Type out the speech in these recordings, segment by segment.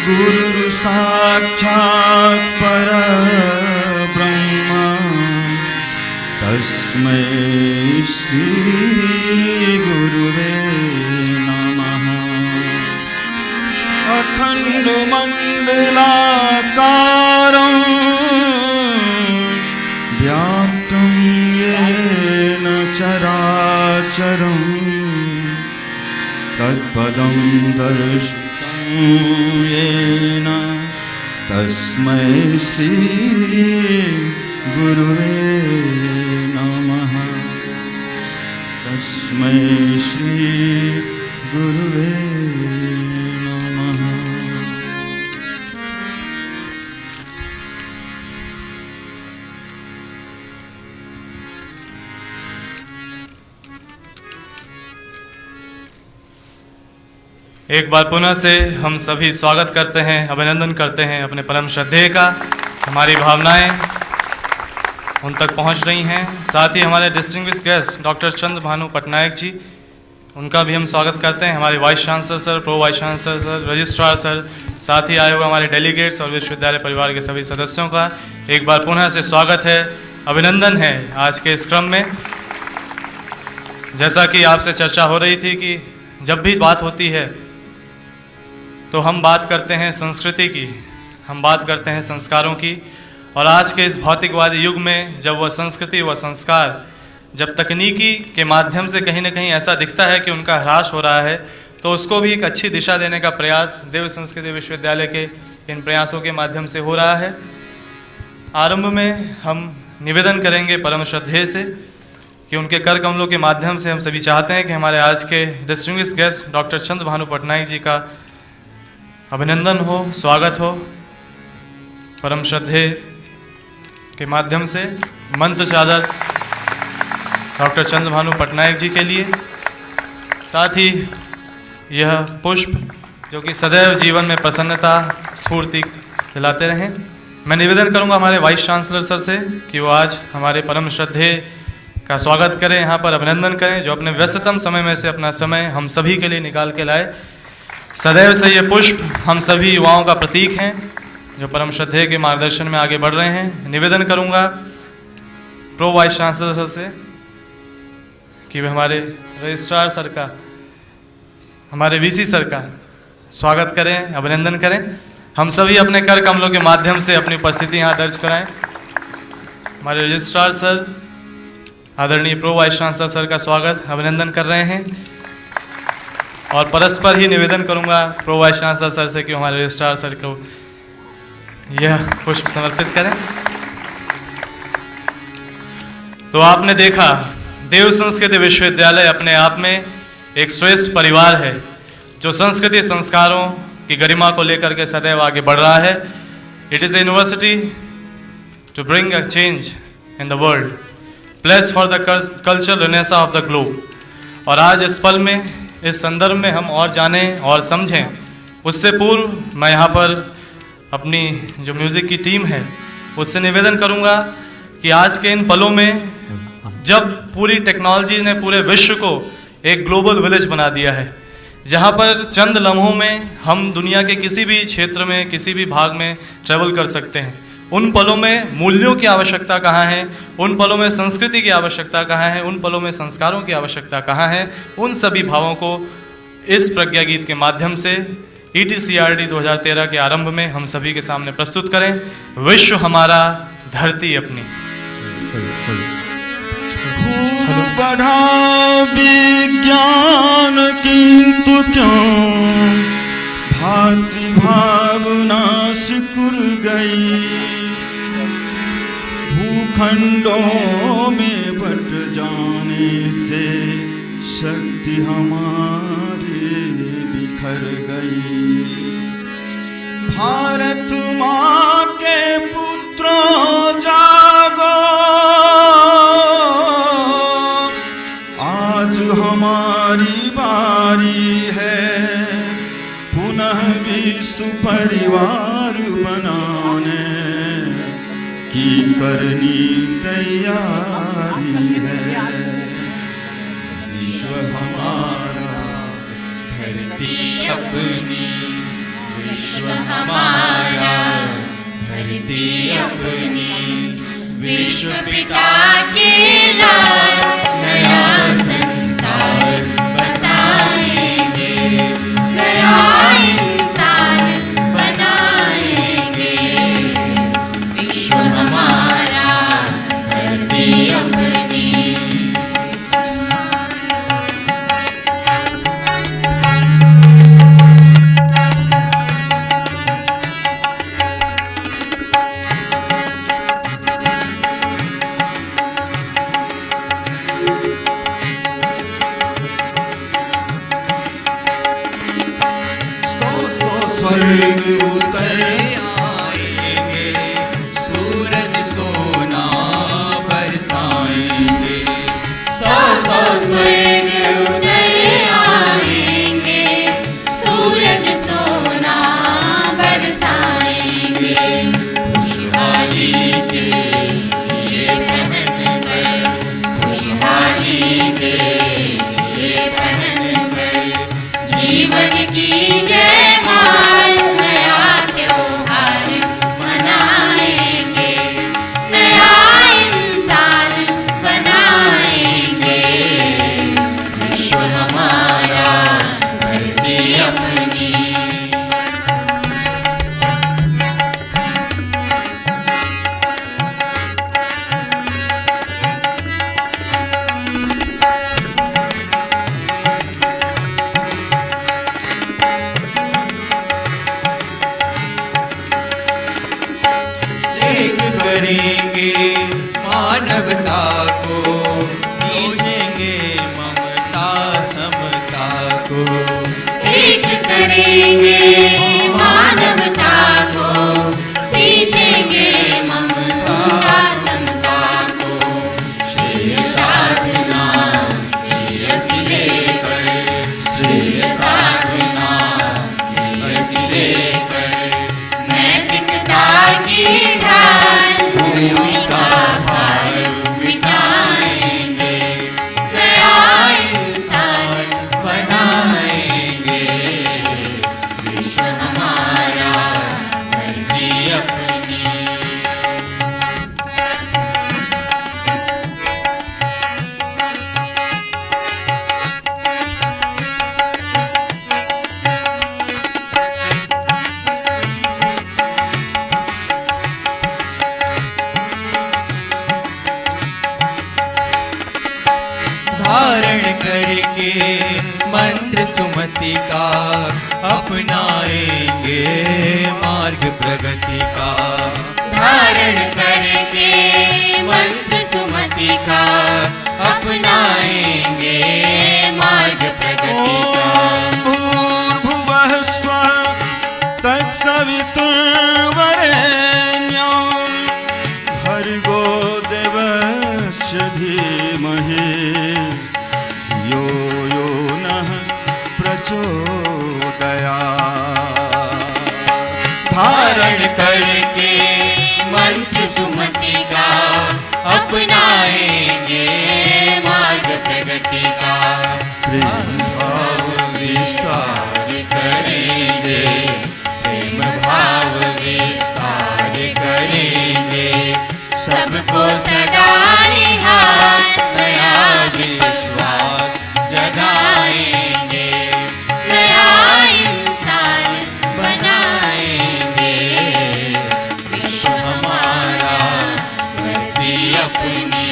गुरुर् साक्षात् परब्रह्म तस्मै श्री गुरुवे नमः। अखण्डमण्डलाकारं व्याप्तं येन चराचरं तत्पदं दर्शितं येन तस्मै श्री गुरुवे नमः। तस्मै श्री गुरुवे नमः। एक बार पुनः से हम सभी स्वागत करते हैं, अभिनंदन करते हैं अपने परम श्रद्धेय का। हमारी भावनाएं उन तक पहुंच रही हैं। साथ ही हमारे डिस्टिंग्विश्ड गेस्ट डॉक्टर चंद्र भानु पटनायक जी, उनका भी हम स्वागत करते हैं। हमारे vice chancellor sir, pro vice chancellor sir, registrar sir, साथ ही आए हुए हमारे डेलीगेट्स और विश्वविद्यालय परिवार के सभी सदस्यों का एक बार पुनः से स्वागत है, अभिनंदन है आज के इस क्रम में। जैसा कि आपसे चर्चा हो रही थी कि जब भी बात होती है तो हम बात करते हैं संस्कृति की, हम बात करते हैं संस्कारों की। और आज के इस भौतिकवादी युग में जब वह संस्कृति व संस्कार जब तकनीकी के माध्यम से कहीं ना कहीं ऐसा दिखता है कि उनका ह्रास हो रहा है, तो उसको भी एक अच्छी दिशा देने का प्रयास देव संस्कृति विश्वविद्यालय के इन प्रयासों के माध्यम से हो रहा है। आरंभ में हम निवेदन करेंगे परम श्रद्धेय से कि उनके कर कमलों के माध्यम से हम सभी चाहते हैं कि हमारे आज के डिस्टिंग्विश्ड गेस्ट डॉक्टर चंद्र भानु पटनायक जी का अभिनंदन हो, स्वागत हो। परम श्रद्धेय के माध्यम से मंत्र चादर डॉक्टर चंद्र भानु पटनायक जी के लिए, साथ ही यह पुष्प जो कि सदैव जीवन में प्रसन्नता स्फूर्ति दिलाते रहें। मैं निवेदन करूंगा हमारे वाइस चांसलर सर से कि वो आज हमारे परम श्रद्धेय का स्वागत करें, यहाँ पर अभिनंदन करें, जो अपने व्यस्ततम समय में से अपना समय हम सभी के लिए निकाल के लाए। सदैव से ये पुष्प हम सभी युवाओं का प्रतीक हैं जो परम श्रद्धेय के मार्गदर्शन में आगे बढ़ रहे हैं। निवेदन करूंगा प्रो वाइस चांसलर सर से कि वे हमारे रजिस्ट्रार सर का, हमारे वीसी सर का स्वागत करें, अभिनंदन करें। हम सभी अपने कर कमलों के माध्यम से अपनी उपस्थिति यहाँ दर्ज कराएं। हमारे रजिस्ट्रार सर आदरणीय प्रो वाइस चांसलर सर का स्वागत अभिनंदन कर रहे हैं। और परस्पर ही निवेदन करूंगा प्रो वाइस चांसलर सर से कि हमारे रजिस्ट्रार सर को यह पुष्प समर्पित करें। तो आपने देखा देव संस्कृति विश्वविद्यालय अपने आप में एक श्रेष्ठ परिवार है जो संस्कृति संस्कारों की गरिमा को लेकर के सदैव आगे बढ़ रहा है। It is a university to bring a change in the world, place for the cultural renaissance of the globe. और आज इस पल में, इस संदर्भ में हम और जानें और समझें, उससे पूर्व मैं यहाँ पर अपनी जो म्यूज़िक की टीम है उससे निवेदन करूँगा कि आज के इन पलों में जब पूरी टेक्नोलॉजी ने पूरे विश्व को एक ग्लोबल विलेज बना दिया है, जहाँ पर चंद लम्हों में हम दुनिया के किसी भी क्षेत्र में, किसी भी भाग में ट्रैवल कर सकते हैं, उन पलों में मूल्यों की आवश्यकता कहाँ है, उन पलों में संस्कृति की आवश्यकता कहाँ है, उन पलों में संस्कारों की आवश्यकता कहाँ है, उन सभी भावों को इस प्रज्ञा गीत के माध्यम से ETCRD 2013 के आरंभ में हम सभी के सामने प्रस्तुत करें। विश्व हमारा, धरती अपनी। खूब बढ़ा विज्ञान किंतु क्यों भातृभावना सिकुड़ गई। भूखंडों में बट जाने से शक्ति हमारी बिखर गई। भारत माँ के पुत्रों जागो, आज हमारी बारी है पुनः विश्व परिवार बनाने की करनी तैयारी है। विश्व हमारा, धरती अपनी, विश्व हमारा धरती अपनी, विश्व पिता के लाल नया संसार बसाएंगे, नया इंसान बनाएंगे। विश्व हमारा धरती अपनी। स्वर्ग उतर आएंगे, सूरज सोना बरसाएंगे। सौ सौ स्वर्ग उतर आएंगे, सूरज सोना बरसाएंगे। खुशहाली के ये पहन कर, खुशहाली के ये पहन कर, जीवन की जयमाल नया त्योहार मनाएंगे, नया इंसान बनाएंगे। विश्व हमारा धरती अपनी। करेंगे मानवता को, सींचेंगे ममता समता को। एक करेंगे मानवता को, सींचेंगे ममता समता को। श्रेय साधना की रस लेकर, श्रेय साधना की रस लेकर, नैतिकता की ढाल भूमि का भार मिटाएंगे, नया इंसान बनाएंगे। विश्व हमारा धरती अपनी। धारण करके मंत्र सुमति का, अपनाएंगे मार्ग प्रगति का। धारण करके मंत्र सुमति का, अपनाएंगे मार्ग प्रगति का। भूर्भुवः स्वः तत्सवितुर्वरेण्यं, भर्गो देवस्य धीमहि धियो यो नः प्रचोदयात्। धारण करके मंत्र सुमति का, अपनाएंगे मार्ग प्रगति का। प्रेम भाव विस्तार करेंगे, प्रेम भाव विस्तार करेंगे। सबको सदा निहार नया विश्वास जगाएंगे, नया इंसान बनाएंगे। विश्व हमारा धरती अपनी।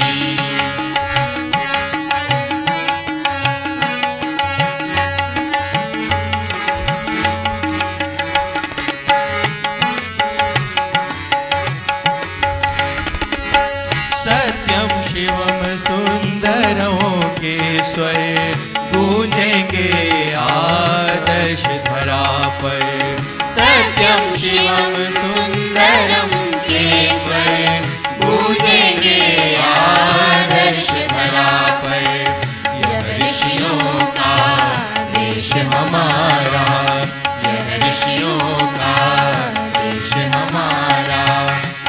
सत्यम शिवम सुंदरों के स्वर गूंजेंगे आदर्श धरा पर। सत्यम शिवम सुंदरम के स्वर गूंजेंगे आदर्श धरा पर। यह ऋषियों का देश हमारा, यह ऋषियों का देश हमारा।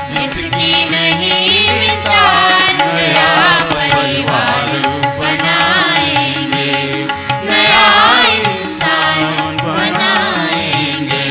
जिसकी नहीं मिसाल नया परिवार बनाएंगे, नया इंसान बनाएंगे।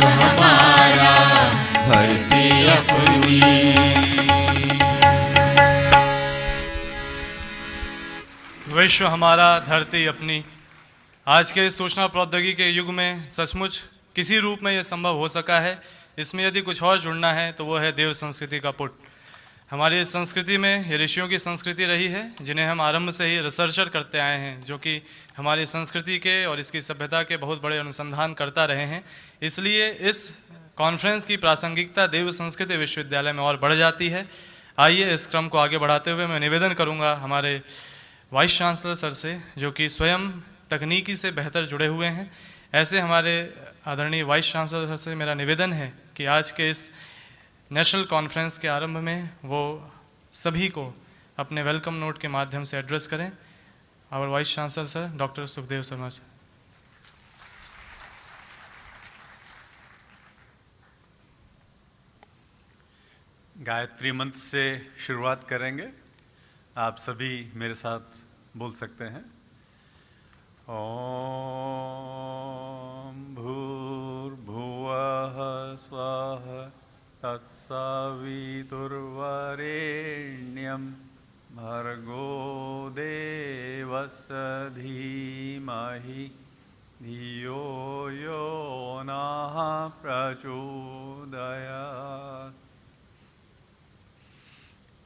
विश्व हमारा धरती अपनी। विश्व हमारा धरती अपनी। आज के सूचना प्रौद्योगिकी के युग में सचमुच किसी रूप में यह संभव हो सका है। इसमें यदि कुछ और जुड़ना है तो वो है देव संस्कृति का पुट। हमारी संस्कृति में ये ऋषियों की संस्कृति रही है, जिन्हें हम आरंभ से ही रिसर्चर करते आए हैं, जो कि हमारी संस्कृति के और इसकी सभ्यता के बहुत बड़े अनुसंधान करता रहे हैं। इसलिए इस कॉन्फ्रेंस की प्रासंगिकता देव संस्कृति विश्वविद्यालय में और बढ़ जाती है। आइए इस क्रम को आगे बढ़ाते हुए मैं निवेदन करूँगा हमारे वाइस चांसलर सर से, जो कि स्वयं तकनीकी से बेहतर जुड़े हुए हैं। ऐसे हमारे आदरणीय वाइस चांसलर सर से मेरा निवेदन है कि आज के इस नेशनल कॉन्फ्रेंस के आरंभ में वो सभी को अपने वेलकम नोट के माध्यम से एड्रेस करें। Our vice chancellor sir doctor Sukhdev Sharma sir. Gayatri mantra से शुरुआत करेंगे। आप सभी मेरे साथ बोल सकते हैं। ओम भूर्भुवः स्वः तत्सवितुर्वरेण्यं भर्गो देवस्य धीमहि धियो यो नः प्रचोदयात्।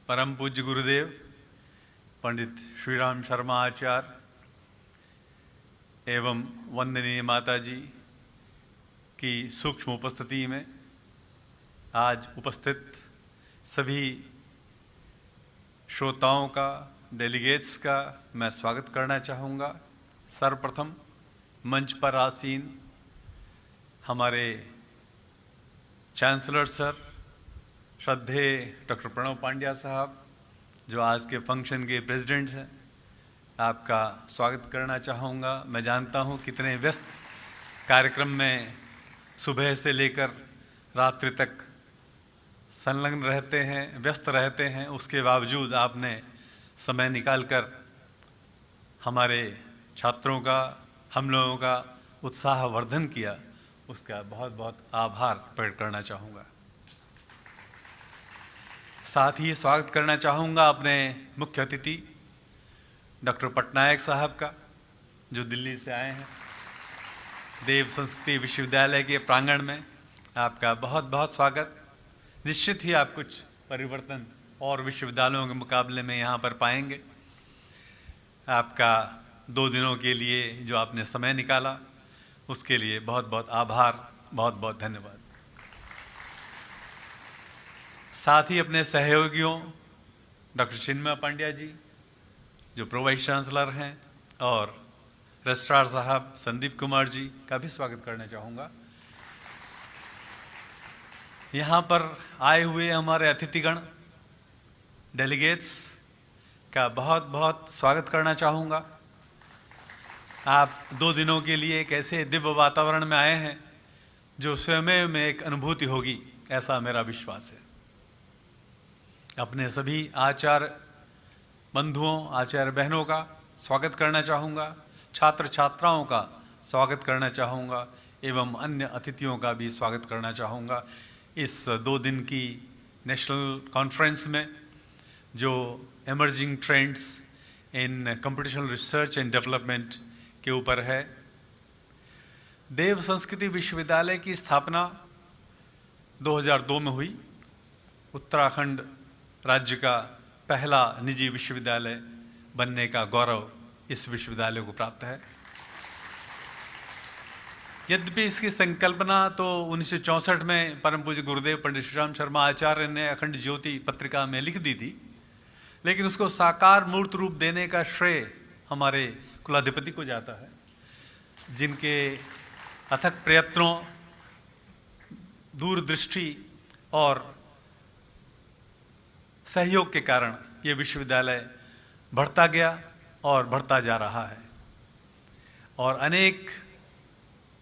परम पूज्य गुरुदेव पंडित श्रीराम शर्मा आचार्य एवं वंदनीय माता जी की सूक्ष्म उपस्थिति में आज उपस्थित सभी श्रोताओं का, डेलीगेट्स का मैं स्वागत करना चाहूँगा। सर्वप्रथम मंच पर आसीन हमारे चांसलर सर श्रद्धेय डॉक्टर प्रणव पांड्या साहब, जो आज के फंक्शन के प्रेसिडेंट हैं, आपका स्वागत करना चाहूँगा। मैं जानता हूँ कितने व्यस्त कार्यक्रम में सुबह से लेकर रात्रि तक संलग्न रहते हैं, व्यस्त रहते हैं। उसके बावजूद आपने समय निकालकर हमारे छात्रों का, हम लोगों का उत्साहवर्धन किया, उसका बहुत बहुत आभार प्रकट करना चाहूँगा। साथ ही स्वागत करना चाहूँगा अपने मुख्य अतिथि डॉक्टर पटनायक साहब का, जो दिल्ली से आए हैं। देव संस्कृति विश्वविद्यालय के प्रांगण में आपका बहुत बहुत स्वागत। निश्चित ही आप कुछ परिवर्तन और विश्वविद्यालयों के मुकाबले में यहाँ पर पाएंगे। आपका 2 दिनों के लिए जो आपने समय निकाला, उसके लिए बहुत बहुत आभार, बहुत बहुत धन्यवाद। साथ ही अपने सहयोगियों डॉक्टर चिन्मय पांड्या जी, जो प्रो वाइस चांसलर हैं, और रजिस्ट्रार साहब संदीप कुमार जी का भी स्वागत करना चाहूँगा। यहाँ पर आए हुए हमारे अतिथिगण, डेलीगेट्स का बहुत बहुत स्वागत करना चाहूँगा। आप 2 दिनों के लिए एक ऐसे दिव्य वातावरण में आए हैं जो स्वयं में एक अनुभूति होगी, ऐसा मेरा विश्वास है। अपने सभी आचार्य बंधुओं, आचार्य बहनों का स्वागत करना चाहूँगा, छात्र छात्राओं का स्वागत करना चाहूँगा एवं अन्य अतिथियों का भी स्वागत करना चाहूँगा। इस 2 दिन की नेशनल कॉन्फ्रेंस में जो emerging trends in computational research and development के ऊपर है। देव संस्कृति विश्वविद्यालय की स्थापना 2002 में हुई। उत्तराखंड राज्य का पहला निजी विश्वविद्यालय बनने का गौरव इस विश्वविद्यालय को प्राप्त है। यद्यपि इसकी संकल्पना तो 1964 में परम पूज्य गुरुदेव पंडित श्रीराम शर्मा आचार्य ने अखंड ज्योति पत्रिका में लिख दी थी, लेकिन उसको साकार मूर्त रूप देने का श्रेय हमारे कुलाधिपति को जाता है, जिनके अथक प्रयत्नों, दूरदृष्टि और सहयोग के कारण ये विश्वविद्यालय बढ़ता गया और बढ़ता जा रहा है और अनेक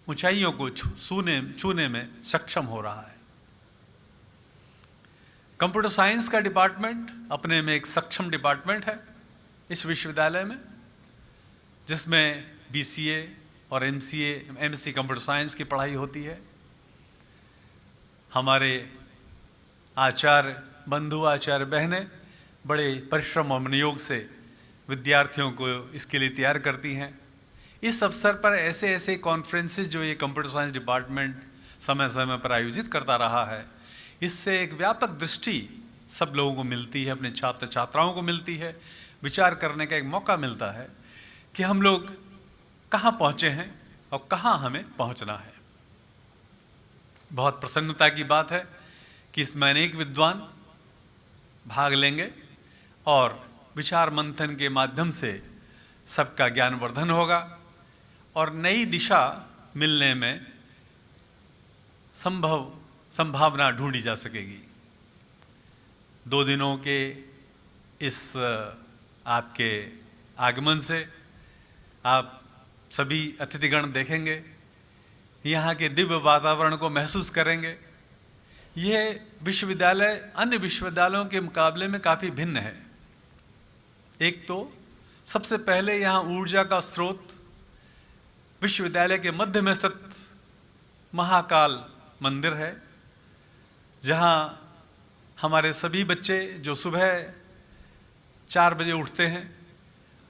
ऊंचाइयों को छूने में सक्षम हो रहा है। कंप्यूटर साइंस का डिपार्टमेंट अपने में एक सक्षम डिपार्टमेंट है इस विश्वविद्यालय में, जिसमें BCA और MCA, MSc कंप्यूटर साइंस की पढ़ाई होती है। हमारे आचार्य बंधु, आचार्य बहनें बड़े परिश्रम और मनोयोग से विद्यार्थियों को इसके लिए तैयार करती हैं। इस अवसर पर ऐसे ऐसे कॉन्फ्रेंसेस जो ये कंप्यूटर साइंस डिपार्टमेंट समय समय पर आयोजित करता रहा है, इससे एक व्यापक दृष्टि सब लोगों को मिलती है, अपने छात्र छात्राओं को मिलती है, विचार करने का एक मौका मिलता है कि हम लोग कहाँ पहुँचे हैं और कहाँ हमें पहुँचना है। बहुत प्रसन्नता की बात है कि इसमें अनेक विद्वान भाग लेंगे और विचार मंथन के माध्यम से सबका ज्ञानवर्धन होगा और नई दिशा मिलने में संभावना ढूंढी जा सकेगी। 2 दिनों के इस आपके आगमन से आप सभी अतिथिगण देखेंगे, यहाँ के दिव्य वातावरण को महसूस करेंगे। यह विश्वविद्यालय अन्य विश्वविद्यालयों के मुकाबले में काफ़ी भिन्न है। एक तो सबसे पहले यहाँ ऊर्जा का स्रोत विश्वविद्यालय के मध्य में स्थित महाकाल मंदिर है, जहाँ हमारे सभी बच्चे जो सुबह 4 बजे उठते हैं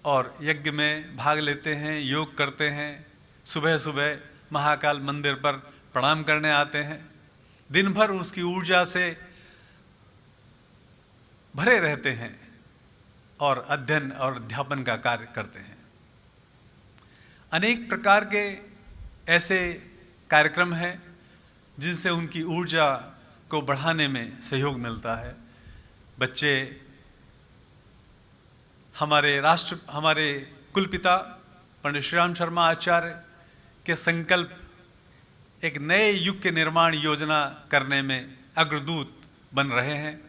और यज्ञ में भाग लेते हैं, योग करते हैं, सुबह सुबह महाकाल मंदिर पर प्रणाम करने आते हैं, दिन भर उसकी ऊर्जा से भरे रहते हैं और अध्ययन और अध्यापन का कार्य करते हैं। अनेक प्रकार के ऐसे कार्यक्रम हैं जिनसे उनकी ऊर्जा को बढ़ाने में सहयोग मिलता है। बच्चे हमारे कुलपिता पंडित श्री राम शर्मा आचार्य के संकल्प एक नए युग के निर्माण योजना करने में अग्रदूत बन रहे हैं।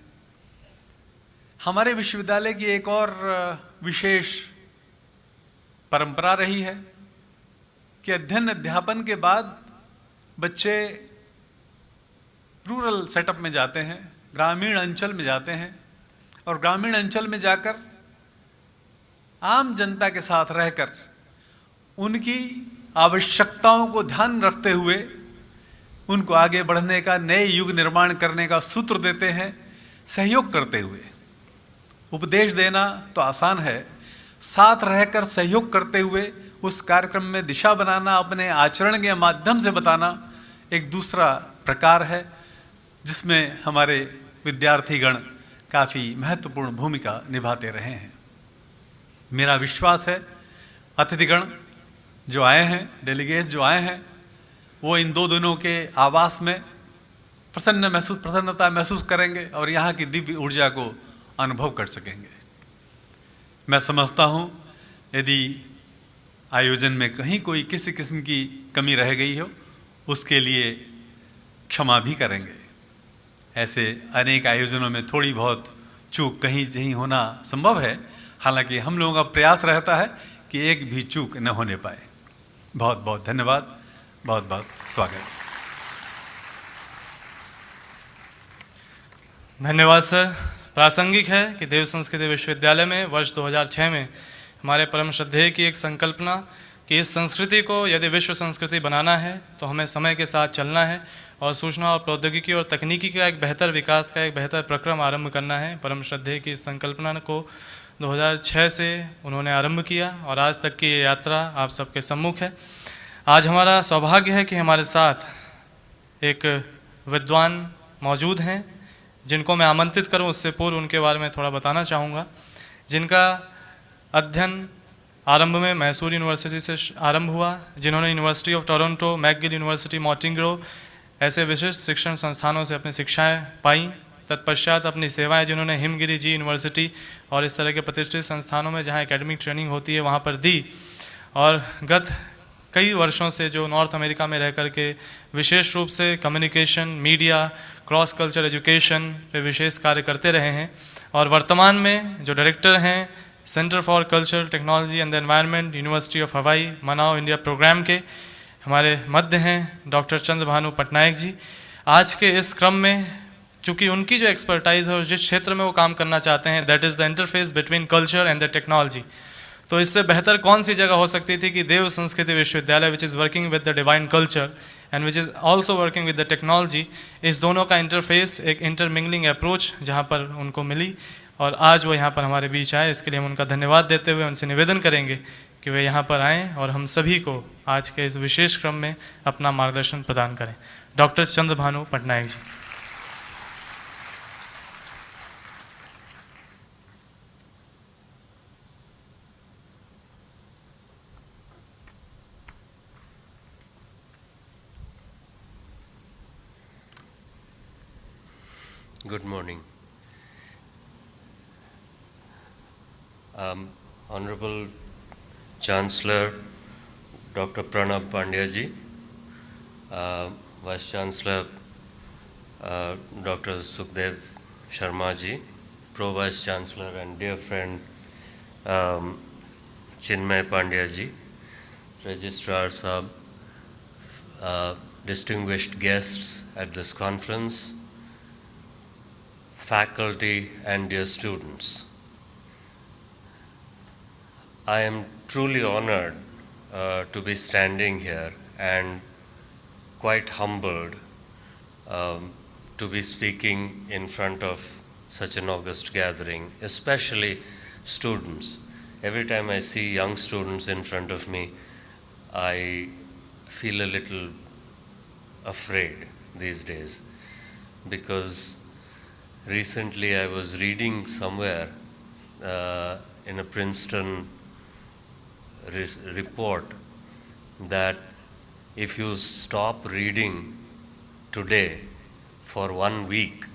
हमारे विश्वविद्यालय की एक और विशेष परंपरा रही है कि अध्ययन अध्यापन के बाद बच्चे रूरल सेटअप में जाते हैं, ग्रामीण अंचल में जाते हैं और ग्रामीण अंचल में जाकर आम जनता के साथ रहकर उनकी आवश्यकताओं को ध्यान रखते हुए उनको आगे बढ़ने का, नए युग निर्माण करने का सूत्र देते हैं, सहयोग करते हुए। उपदेश देना तो आसान है, साथ रहकर सहयोग करते हुए उस कार्यक्रम में दिशा बनाना, अपने आचरण के माध्यम से बताना एक दूसरा प्रकार है, जिसमें हमारे विद्यार्थीगण काफ़ी महत्वपूर्ण भूमिका निभाते रहे हैं। मेरा विश्वास है अतिथिगण जो आए हैं, डेलीगेट्स जो आए हैं, वो इन 2 दिनों के आवास में प्रसन्नता महसूस करेंगे और यहाँ की दिव्य ऊर्जा को अनुभव कर सकेंगे। मैं समझता हूँ यदि आयोजन में कहीं कोई किसी किस्म की कमी रह गई हो, उसके लिए क्षमा भी करेंगे। ऐसे अनेक आयोजनों में थोड़ी बहुत चूक कहीं कहीं होना संभव है, हालांकि हम लोगों का प्रयास रहता है कि एक भी चूक न होने पाए। बहुत बहुत धन्यवाद, बहुत बहुत स्वागत। धन्यवाद सर। प्रासंगिक है कि देव संस्कृति विश्वविद्यालय में वर्ष 2006 में हमारे परम श्रद्धेय की एक संकल्पना कि इस संस्कृति को यदि विश्व संस्कृति बनाना है तो हमें समय के साथ चलना है और सूचना और प्रौद्योगिकी और तकनीकी का एक बेहतर विकास का एक बेहतर प्रक्रम आरंभ करना है। परम श्रद्धेय की इस संकल्पना को 2006 से उन्होंने आरंभ किया और आज तक की ये यात्रा आप सबके सम्मुख है। आज हमारा सौभाग्य है कि हमारे साथ एक विद्वान मौजूद हैं जिनको मैं आमंत्रित करूं, उससे पूर्व उनके बारे में थोड़ा बताना चाहूँगा। जिनका अध्ययन आरंभ में मैसूर यूनिवर्सिटी से आरंभ हुआ, जिन्होंने university of Toronto, McGill university, मॉन्टेग्रो ऐसे विशिष्ट शिक्षण संस्थानों से अपनी शिक्षाएं पाई। तत्पश्चात अपनी सेवाएं जिन्होंने हिमगिरी जी यूनिवर्सिटी और इस तरह के प्रतिष्ठित संस्थानों में जहां एकेडमिक ट्रेनिंग होती है वहां पर दी, और गत कई वर्षों से जो नॉर्थ अमेरिका में रह कर के विशेष रूप से communication, media, cross culture education पे विशेष कार्य करते रहे हैं। और वर्तमान में जो डायरेक्टर हैं centre for culture technology and the environment, university of हवाई, मनाओ इंडिया प्रोग्राम के हमारे मध्य हैं डॉक्टर चंद्रभानु पटनायक जी। आज के इस क्रम में चूँकि उनकी जो एक्सपर्टाइज है और जिस क्षेत्र में वो काम करना चाहते हैं, that is the interface between culture and the technology, तो इससे बेहतर कौन सी जगह हो सकती थी कि देव संस्कृति विश्वविद्यालय, which is working with the divine culture and which is also working with the technology, इस दोनों का इंटरफेस, एक इंटरमिंगलिंग अप्रोच जहाँ पर उनको मिली और आज वो यहाँ पर हमारे बीच आए। इसके लिए हम उनका धन्यवाद देते हुए उनसे निवेदन करेंगे कि वे यहाँ पर आएँ और हम सभी को आज के इस विशेष क्रम में अपना मार्गदर्शन प्रदान करें। Doctor Chandrabhanu Patnaik ji. Good morning. Honorable Chancellor Dr. Pranab Pandya ji, Vice Chancellor Dr. Sukhdev Sharma ji, Pro Vice Chancellor and dear friend Chinmay Pandya ji, Registrar Sahab, distinguished guests at this conference, faculty and dear students. I am truly honored to be standing here and quite humbled to be speaking in front of such an august gathering, especially students. Every time I see young students in front of me, I feel a little afraid these days, because recently I was reading somewhere in a Princeton report that if you stop reading today for 1 week,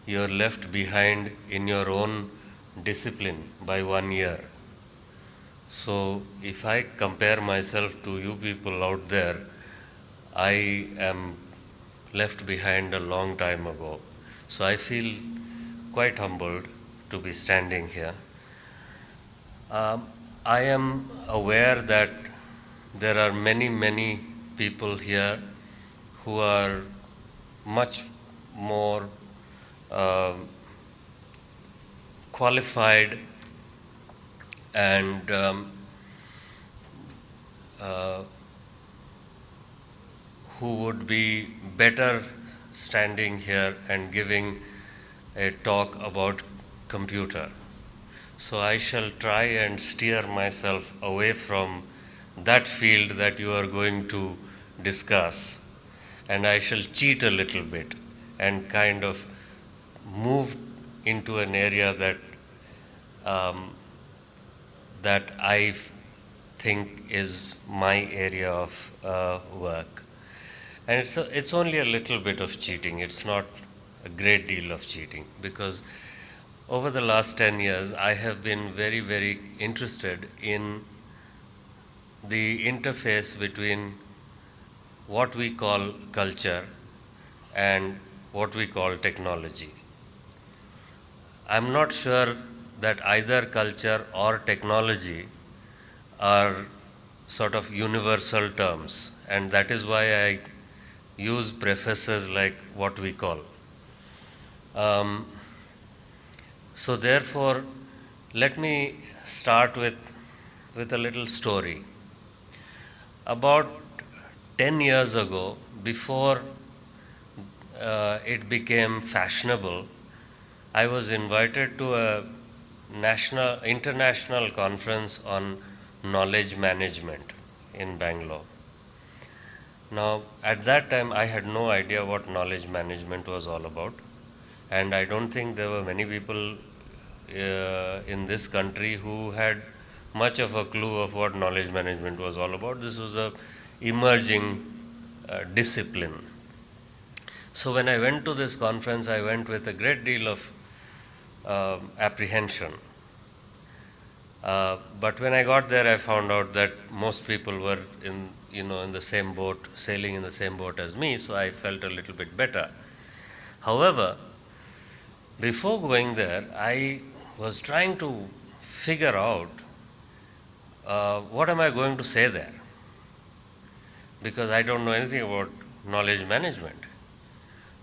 you're left behind in your own discipline by 1 year. So if I compare myself to you people out there, I am left behind a long time ago. So I feel quite humbled to be standing here. I am aware that there are many people here who are much more qualified and who would be better standing here and giving a talk about computer. So I shall try and steer myself away from that field that you are going to discuss, and I shall cheat a little bit and kind of move into an area that that I think is my area of work. And it's only a little bit of cheating. It's not a great deal of cheating, because over the last 10 years, I have been very interested in the interface between what we call culture and what we call technology. I'm not sure that either culture or technology are sort of universal terms, and that is why I use prefaces like what we call. So therefore, let me start with a little story. About 10 years ago, before it became fashionable, I was invited to a international conference on knowledge management in Bangalore. Now, at that time, I had no idea what knowledge management was all about, and I don't think there were many people in this country who had much of a clue of what knowledge management was all about. This was a emerging discipline. So when I went to this conference, I went with a great deal of apprehension. But when I got there, I found out that most people were in the same boat, sailing in the same boat as me, so I felt a little bit better. However, before going there, I was trying to figure out what am I going to say there, because I don't know anything about knowledge management.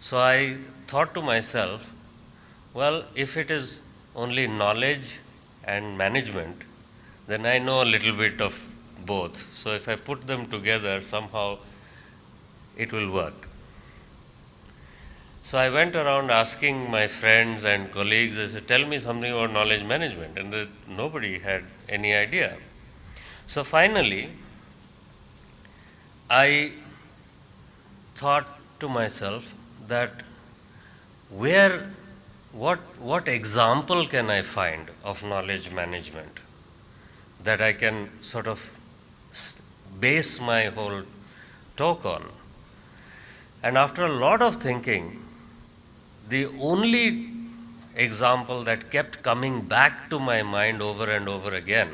So I thought to myself, well, if it is only knowledge and management, then I know a little bit of both. So if I put them together, somehow it will work. So I went around asking my friends and colleagues, I said, tell me something about knowledge management. And nobody had any idea. So finally, I thought to myself that what example can I find of knowledge management that I can sort of base my whole talk on? And after a lot of thinking, the only example that kept coming back to my mind over and over again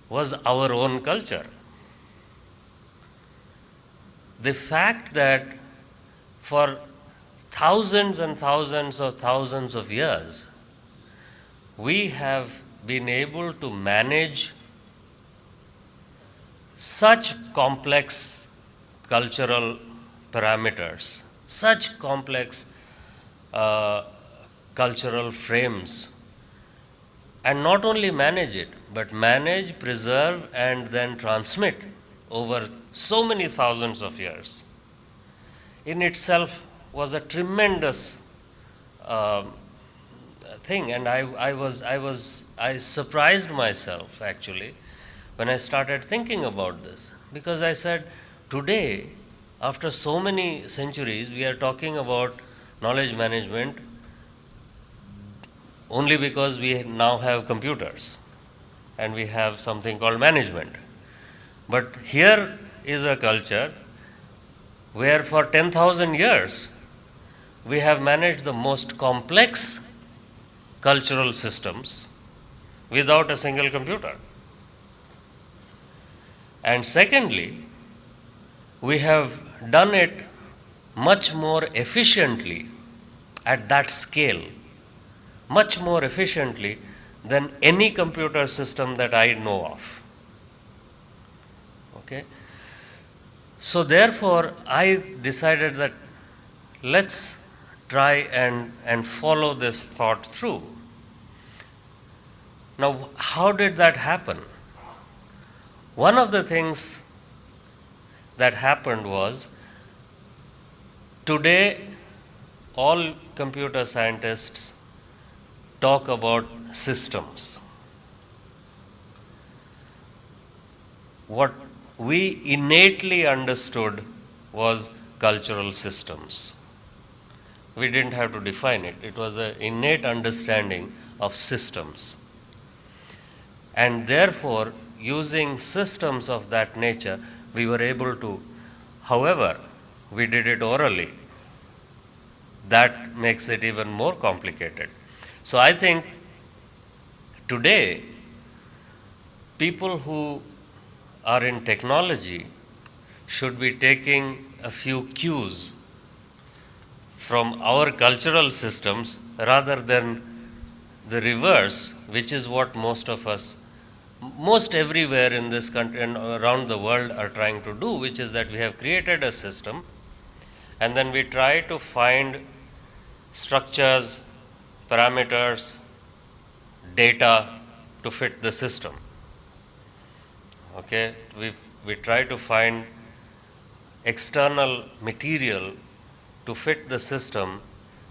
was our own culture. The fact that for thousands and thousands of years, we have been able to manage such complex cultural parameters, such complex cultural frames, and not only manage it, but manage, preserve, and then transmit over so many thousands of years, in itself was a tremendous thing. And I surprised myself actually when I started thinking about this, because I said, today, after so many centuries, we are talking about knowledge management only because we now have computers and we have something called management. But here is a culture where for 10,000 years we have managed the most complex cultural systems without a single computer. And secondly, we have done it much more efficiently at that scale, much more efficiently than any computer system that I know of. Okay? So therefore, I decided that let's try and follow this thought through. Now, how did that happen? One of the things that happened was, today all computer scientists talk about systems. What we innately understood was cultural systems. We didn't have to define it. It was an innate understanding of systems. And therefore, using systems of that nature, we were able to, however, we did it orally. That makes it even more complicated. So I think today, people who are in technology should be taking a few cues from our cultural systems rather than the reverse, which is what most of us, most everywhere in this country and around the world are trying to do, which is that we have created a system and then we try to find structures, parameters, data to fit the system. Okay, we try to find external material to fit the system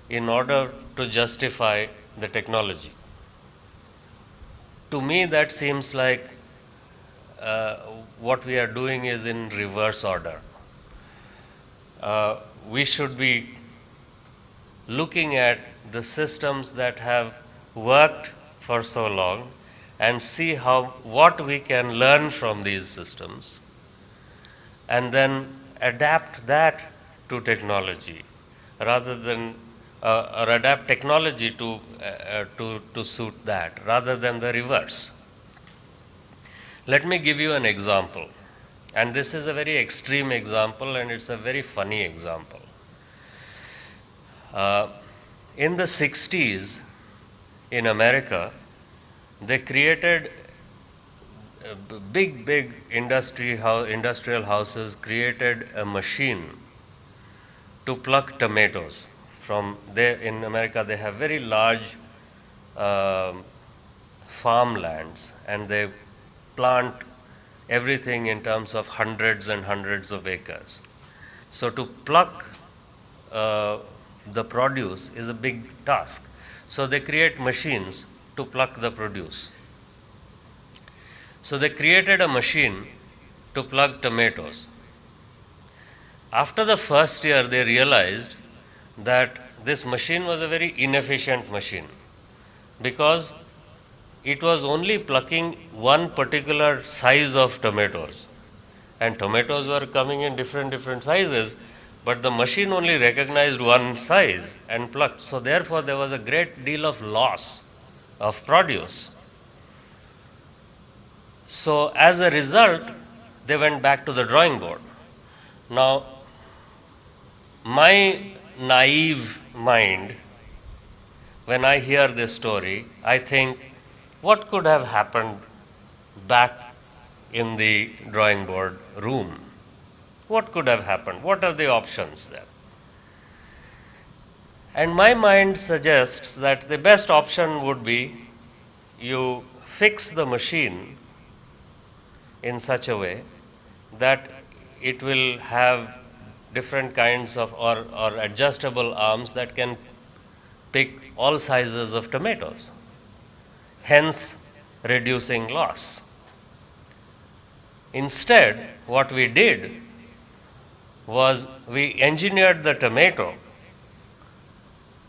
in order to justify the technology. To me, that seems like what we are doing is in reverse order. We should be looking at the systems that have worked for so long and see what we can learn from these systems, and then adapt that to technology rather than or adapt technology to suit that rather than the reverse. Let me give you an example, and this is a very extreme example and it's a very funny example. In the 60s in America, they created big industrial houses created a machine to pluck tomatoes from there. In America, they have very large farmlands and they plant everything in terms of hundreds and hundreds of acres. So to pluck the produce is a big task. So they create machines to pluck the produce. So they created a machine to pluck tomatoes. After the first year, they realized that this machine was a very inefficient machine because it was only plucking one particular size of tomatoes. And tomatoes were coming in different sizes, but the machine only recognized one size and plucked. So therefore, there was a great deal of loss of produce. So as a result, they went back to the drawing board. Now, my naive mind, when I hear this story, I think, what could have happened back in the drawing board room? What could have happened? What are the options there? And my mind suggests that the best option would be you fix the machine in such a way that it will have different kinds of or adjustable arms that can pick all sizes of tomatoes, hence reducing loss. Instead, what we did was we engineered the tomato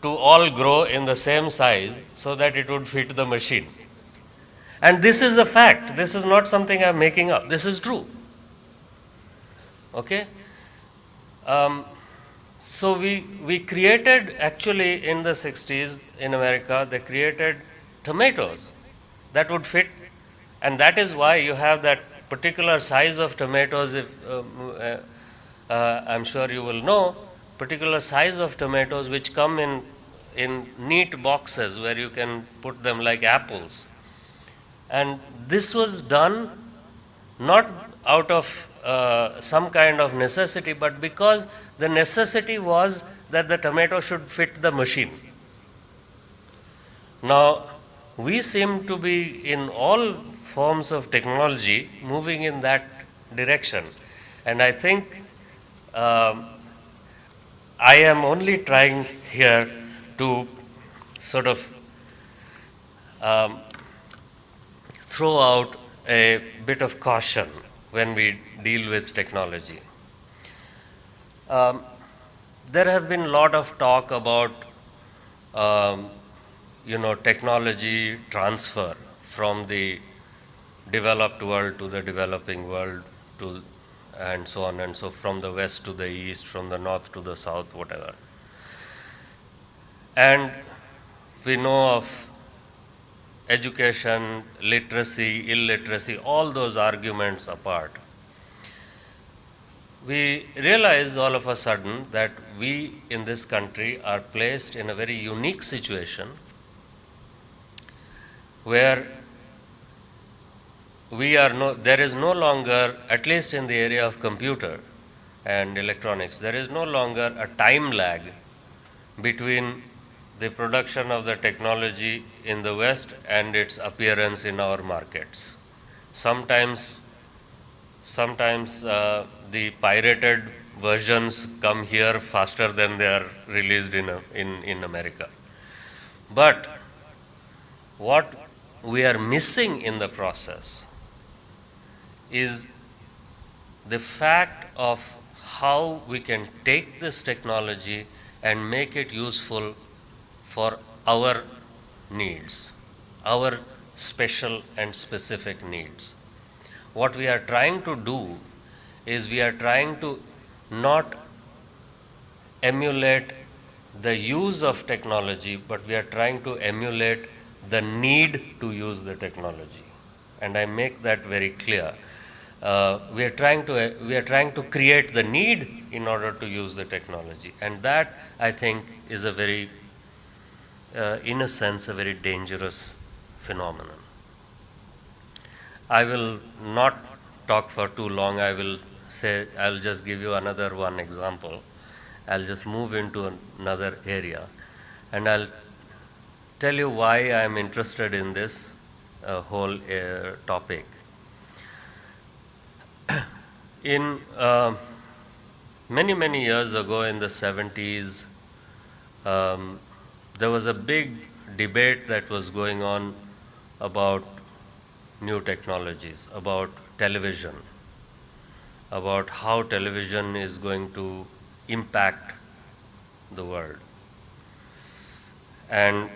to all grow in the same size so that it would fit the machine. And this is a fact. This is not something I'm making up. This is true. Okay? So we created, actually in the 60s in America, they created tomatoes that would fit, and that is why you have that particular size of tomatoes. If I'm sure you will know, particular size of tomatoes which come in neat boxes where you can put them like apples. And this was done not out of some kind of necessity, but because the necessity was that the tomato should fit the machine. Now, we seem to be in all forms of technology moving in that direction. And I think I am only trying here to sort of throw out a bit of caution when we deal with technology. There have been a lot of talk about technology transfer from the developed world to the developing world, and so on and so, from the west to the east, from the north to the south, whatever. And we know of education, literacy, illiteracy, all those arguments apart. We realize all of a sudden that we in this country are placed in a very unique situation where there is no longer, at least in the area of computer and electronics, there is no longer a time lag between the production of the technology in the West and its appearance in our markets. Sometimes the pirated versions come here faster than they are released in America. But what we are missing in the process is the fact of how we can take this technology and make it useful for our needs, our special and specific needs. What we are trying to do is we are trying to not emulate the use of technology, but we are trying to emulate the need to use the technology. And I make that very clear. We are trying to create the need in order to use the technology. And that, I think, is a very, in a sense, a very dangerous phenomenon. I will not talk for too long. I'll just give you another one example. I'll just move into another area. And I'll tell you why I'm interested in this whole topic. In many years ago, in the 70s, there was a big debate that was going on about new technologies, about television, about how television is going to impact the world. And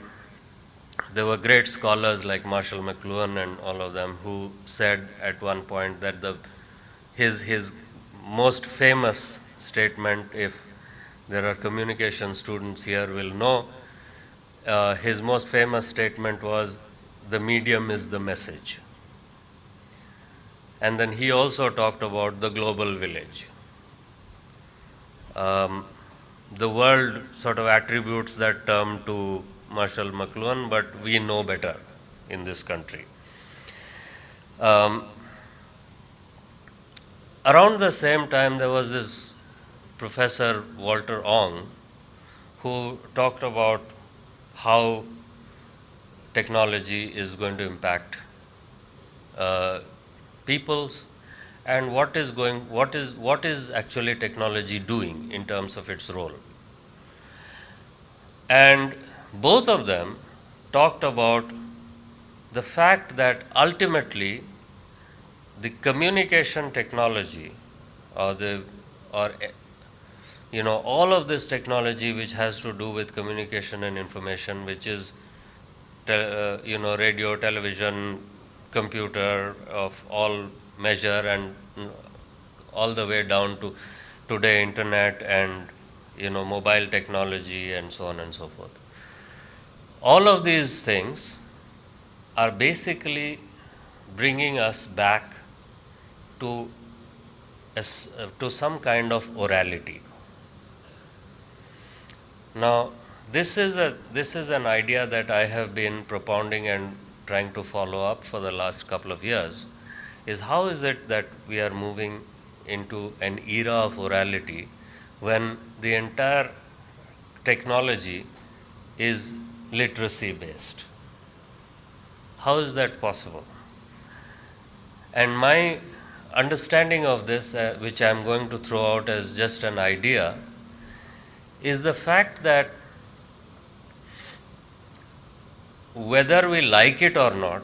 there were great scholars like Marshall McLuhan and all of them who said at one point that his most famous statement, if there are communication students here will know, his most famous statement was, "The medium is the message." And then he also talked about the global village. The world sort of attributes that term to Marshall McLuhan, but we know better in this country. Around the same time, there was this Professor Walter Ong who talked about how technology is going to impact peoples, and what is actually technology doing in terms of its role. And both of them talked about the fact that ultimately the communication technology all of this technology which has to do with communication and information, which is radio, television, computer of all measure, and all the way down to today internet and mobile technology and so on and so forth. All of these things are basically bringing us back to some kind of orality. Now, this is an idea that I have been propounding and trying to follow up for the last couple of years, is how is it that we are moving into an era of orality when the entire technology is literacy based? How is that possible? And my understanding of this, which I am going to throw out as just an idea, is the fact that whether we like it or not,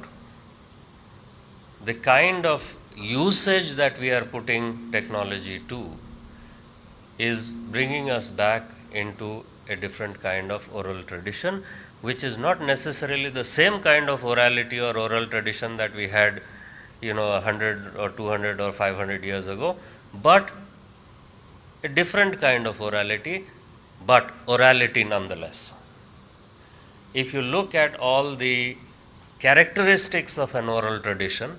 the kind of usage that we are putting technology to is bringing us back into a different kind of oral tradition, which is not necessarily the same kind of orality or oral tradition that we had 100 or 200 or 500 years ago, but a different kind of orality, but orality nonetheless. If you look at all the characteristics of an oral tradition,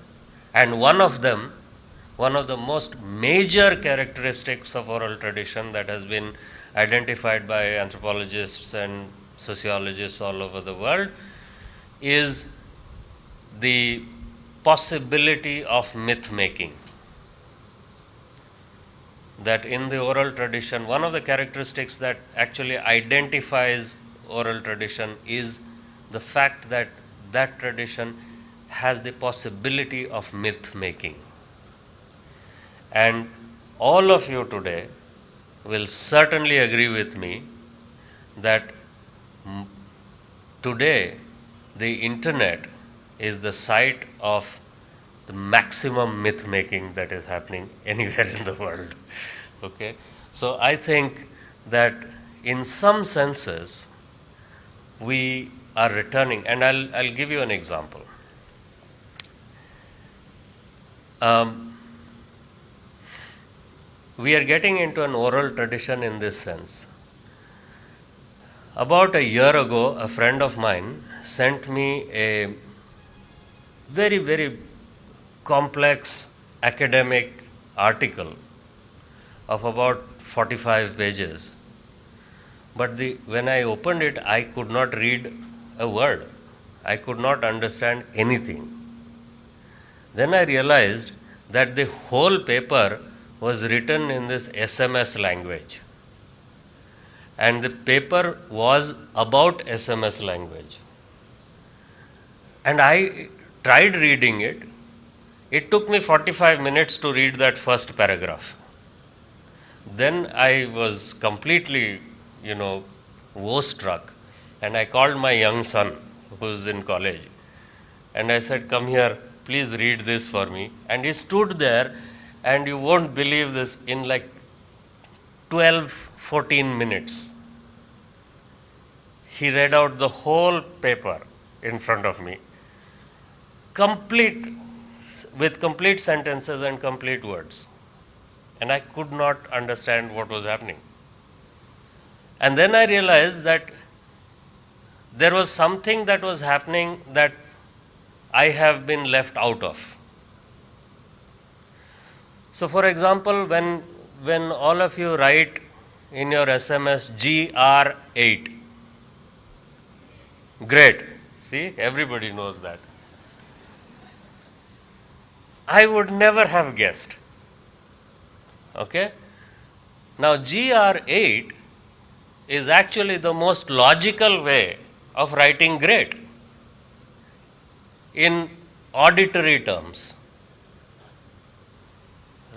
and one of the most major characteristics of oral tradition that has been identified by anthropologists and sociologists all over the world, is the possibility of myth making. That in the oral tradition, one of the characteristics that actually identifies oral tradition is the fact that that tradition has the possibility of myth making. And all of you today will certainly agree with me that today the internet is the site of the maximum myth making that is happening anywhere in the world. Okay? So I think that in some senses we are returning, and I'll give you an example. We are getting into an oral tradition in this sense. About a year ago, a friend of mine sent me a very, very complex academic article of about 45 pages. But when I opened it, I could not read a word. I could not understand anything. Then I realized that the whole paper was written in this SMS language. And the paper was about SMS language. And I tried reading it. It took me 45 minutes to read that first paragraph. Then I was completely, woe-struck. And I called my young son, who's in college, and I said, "Come here, please read this for me." And he stood there, and you won't believe this, in like 12, 14 minutes, he read out the whole paper in front of me, with complete sentences and complete words. And I could not understand what was happening. And then I realized that there was something that was happening that I have been left out of. So, for example, when all of you write in your SMS GR8, great. See, everybody knows that. I would never have guessed. Okay? Now, GR8 is actually the most logical way of writing great in auditory terms.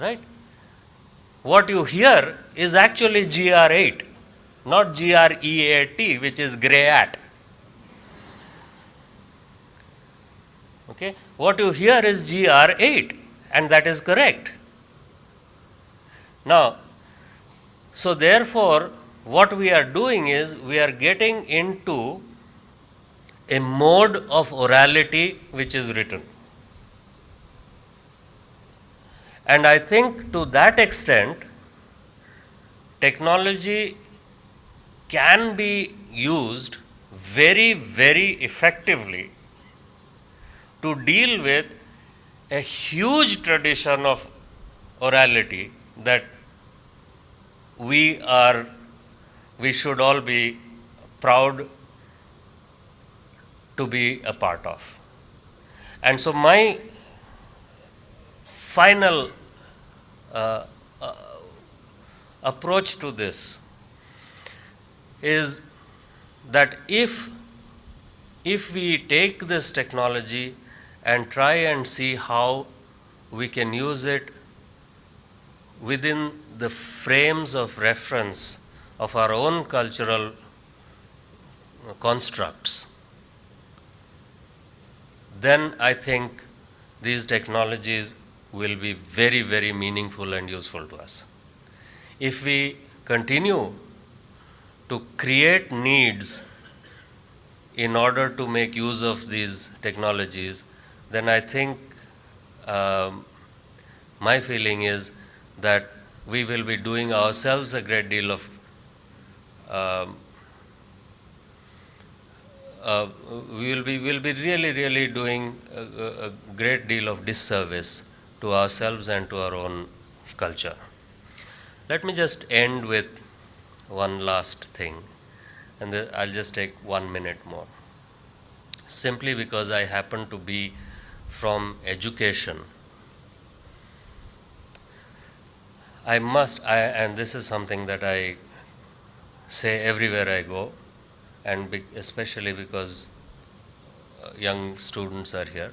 Right? What you hear is actually GR8, not GREAT, which is grey at. Okay? What you hear is GR8, and that is correct. Now, so therefore, what we are doing is we are getting into a mode of orality which is written. And I think to that extent, technology can be used very, very effectively to deal with a huge tradition of orality that we should all be proud to be a part of. And so my final approach to this is that if we take this technology and try and see how we can use it within the frames of reference of our own cultural constructs, then I think these technologies will be very, very meaningful and useful to us. If we continue to create needs in order to make use of these technologies, then I think my feeling is that we will be doing ourselves a great deal of we will be really doing a great deal of disservice to ourselves and to our own culture. Let me just end with one last thing, and then I'll just take 1 minute more. Simply because I happen to be from education, and this is something that I say everywhere I go, and especially because young students are here.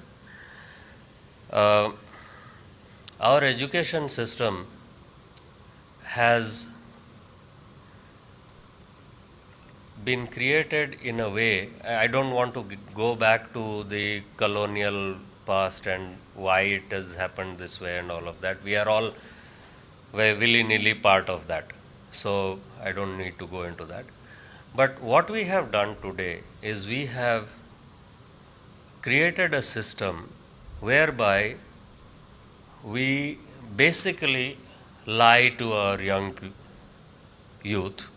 Our education system has been created in a way, I don't want to go back to the colonial past and why it has happened this way and all of that. We are all very willy-nilly part of that. So I don't need to go into that. But what we have done today is we have created a system whereby we basically lie to our young youth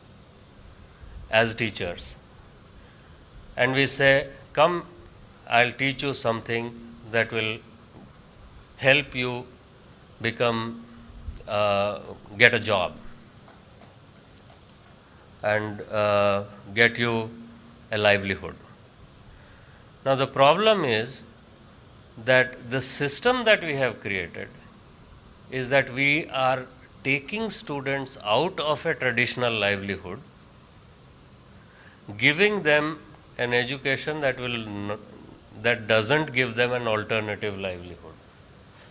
as teachers. And we say, come, I'll teach you something that will help you become, get a job and get you a livelihood. Now the problem is that the system that we have created is that we are taking students out of a traditional livelihood, giving them an education that will that doesn't give them an alternative livelihood.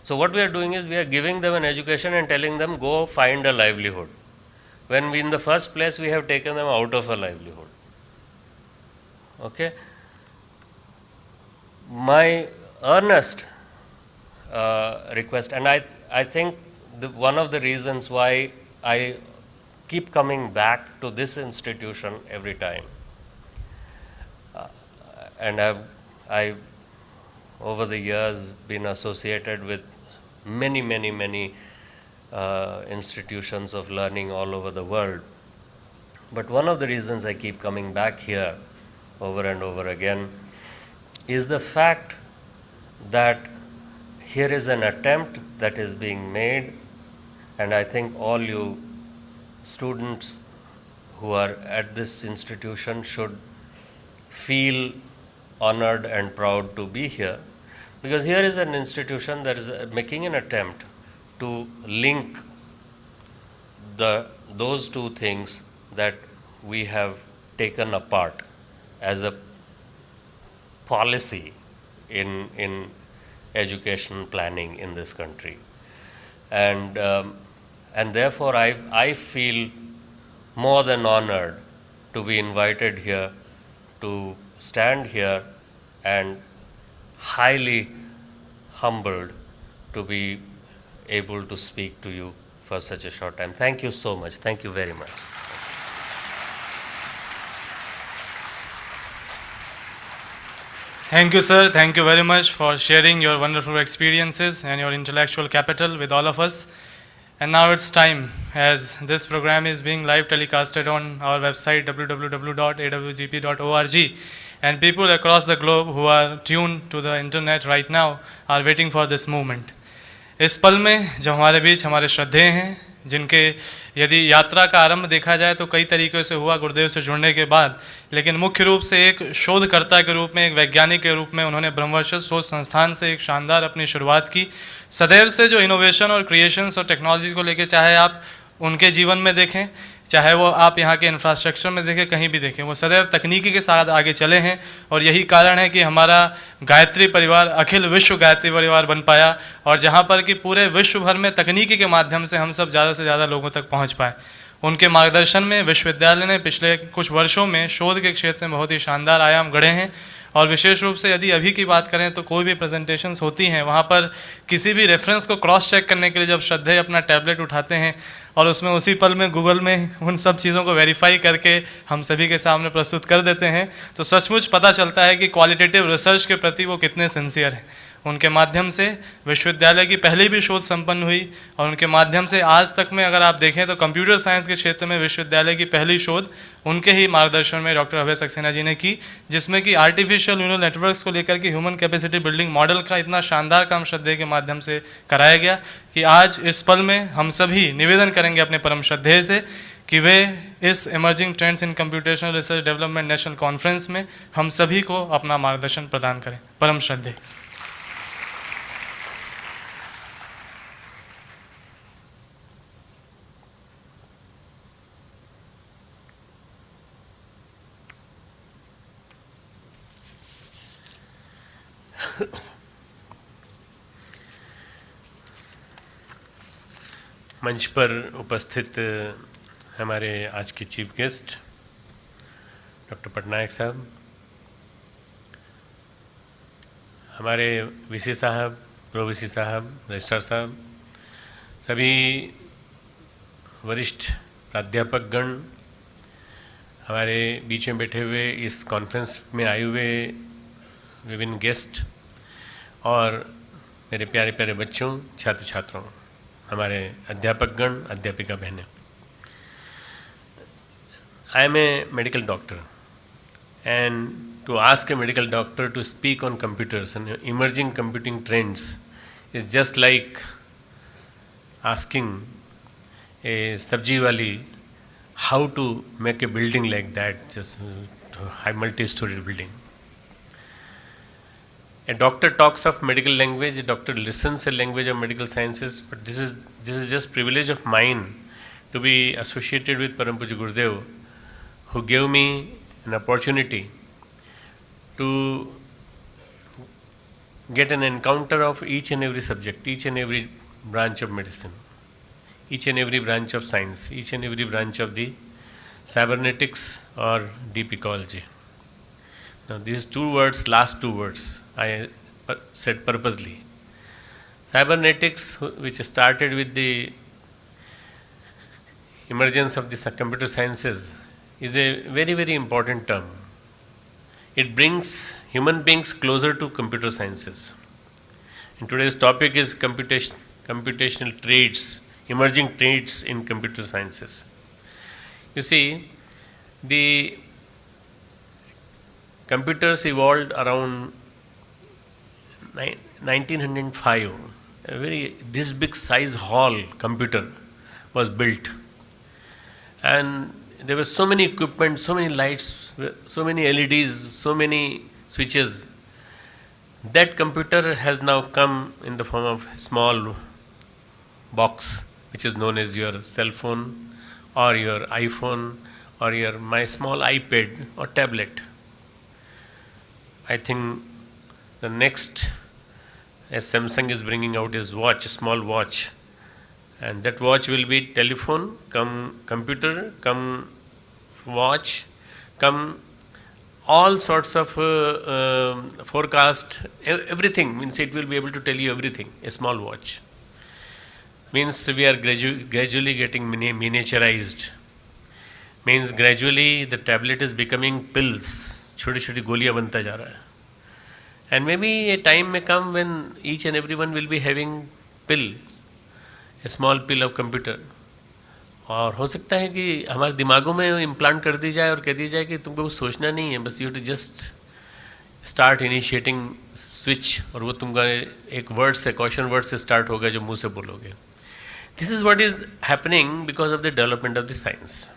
So what we are doing is we are giving them an education and telling them go find a livelihood, when we, in the first place, we have taken them out of a livelihood. Okay? My earnest request, and I think one of the reasons why I keep coming back to this institution every time, and I've over the years been associated with many institutions of learning all over the world. But one of the reasons I keep coming back here over and over again is the fact that here is an attempt that is being made, and I think all you students who are at this institution should feel honored and proud to be here, because here is an institution that is making an attempt to link those two things that we have taken apart as a policy in education planning in this country. And therefore I feel more than honored to be invited here, to stand here, and highly humbled to be able to speak to you for such a short time. Thank you so much. Thank you very much. Thank you, sir. Thank you very much for sharing your wonderful experiences and your intellectual capital with all of us. And now it's time, as this program is being live telecasted on our website www.awgp.org, and people across the globe who are tuned to the internet right now are waiting for this moment. इस पल में जब हमारे बीच हमारे श्रद्धेय हैं, जिनके यदि यात्रा का आरंभ देखा जाए तो कई तरीक़ों से हुआ गुरुदेव से जुड़ने के बाद, लेकिन मुख्य रूप से एक शोधकर्ता के रूप में, एक वैज्ञानिक के रूप में उन्होंने ब्रह्मवर्चस्व शोध संस्थान से एक शानदार अपनी शुरुआत की। सदैव से जो इनोवेशन और क्रिएशंस और टेक्नोलॉजी को लेके, चाहे आप उनके जीवन में देखें, चाहे वो आप यहाँ के इंफ्रास्ट्रक्चर में देखें, कहीं भी देखें, वो सदैव तकनीकी के साथ आगे चले हैं। और यही कारण है कि हमारा गायत्री परिवार अखिल विश्व गायत्री परिवार बन पाया, और जहाँ पर कि पूरे विश्व भर में तकनीकी के माध्यम से हम सब ज़्यादा से ज़्यादा लोगों तक पहुँच पाए। उनके मार्गदर्शन में विश्वविद्यालय ने पिछले कुछ वर्षों में शोध के क्षेत्र में बहुत ही शानदार आयाम गढ़े हैं। और विशेष रूप से यदि अभी की बात करें तो कोई भी प्रेजेंटेशंस होती हैं, वहाँ पर किसी भी रेफरेंस को क्रॉस चेक करने के लिए जब श्रद्धेय अपना टैबलेट उठाते हैं और उसमें उसी पल में गूगल में उन सब चीज़ों को वेरीफाई करके हम सभी के सामने प्रस्तुत कर देते हैं, तो सचमुच पता चलता है कि क्वालिटेटिव रिसर्च के प्रति वो कितने सिंसियर हैं। उनके माध्यम से विश्वविद्यालय की पहली भी शोध संपन्न हुई, और उनके माध्यम से आज तक में अगर आप देखें तो कंप्यूटर साइंस के क्षेत्र में विश्वविद्यालय की पहली शोध उनके ही मार्गदर्शन में डॉक्टर अभय सक्सेना जी ने की, जिसमें कि आर्टिफिशियल न्यूरल नेटवर्क्स को लेकर के ह्यूमन कैपेसिटी बिल्डिंग मॉडल का इतना शानदार काम श्रद्धेय के माध्यम से कराया गया कि आज इस पल में हम सभी निवेदन करेंगे अपने परम श्रद्धेय से कि वे इस emerging trends in computational research development national conference में हम सभी को अपना मार्गदर्शन प्रदान करें। परम श्रद्धेय। मंच पर उपस्थित हमारे आज के चीफ गेस्ट डॉक्टर पटनायक साहब, हमारे वीसी साहब, प्रो वीसी साहब, रजिस्ट्रार साहब, सभी वरिष्ठ प्राध्यापकगण, हमारे बीच में बैठे हुए इस कॉन्फ्रेंस में आए हुए विभिन्न गेस्ट, और मेरे प्यारे प्यारे बच्चों, छात्र छात्राओं, हमारे अध्यापकगण, अध्यापिका बहनें। I am a medical doctor, and to ask a medical doctor to speak on computers and emerging computing trends is just like asking a sabji wali how to make a building like that, just a high multi-story building. A doctor talks of medical language, a doctor listens a language of medical sciences, but this is just privilege of mine to be associated with Param Pujya Gurudev, who gave me an opportunity to get an encounter of each and every subject, each and every branch of medicine, each and every branch of science, each and every branch of the cybernetics or deep ecology. Now these two words, last two words, I said purposely. Cybernetics, which started with the emergence of the computer sciences, is a very, very important term. It brings human beings closer to computer sciences. And today's topic is computational traits, emerging traits in computer sciences. You see, the computers evolved around 1905. This big size hall computer was built, and there were so many equipment, so many lights, so many LEDs, so many switches. That computer has now come in the form of small box, which is known as your cell phone or your iPhone or my small iPad or tablet. I think the next, as Samsung is bringing out, is watch, a small watch, and that watch will be telephone come computer come watch come all sorts of forecast, everything. Means it will be able to tell you everything. A small watch means we are gradually getting miniaturized. Means gradually the tablet is becoming pills, छोटी छोटी गोलियां बनता जा रहा है. And maybe a time may come when each and everyone will be having pill, a small pill of computer. और हो सकता है कि हमारे दिमागों में इम्प्लांट कर दी जाए और कह दी जाए कि तुमको कुछ सोचना नहीं है, बस you to just start initiating switch, और वो तुमका एक वर्ड से, क्वेश्चन वर्ड से स्टार्ट होगा जो मुंह से बोलोगे. This is what is happening because of the development of the science.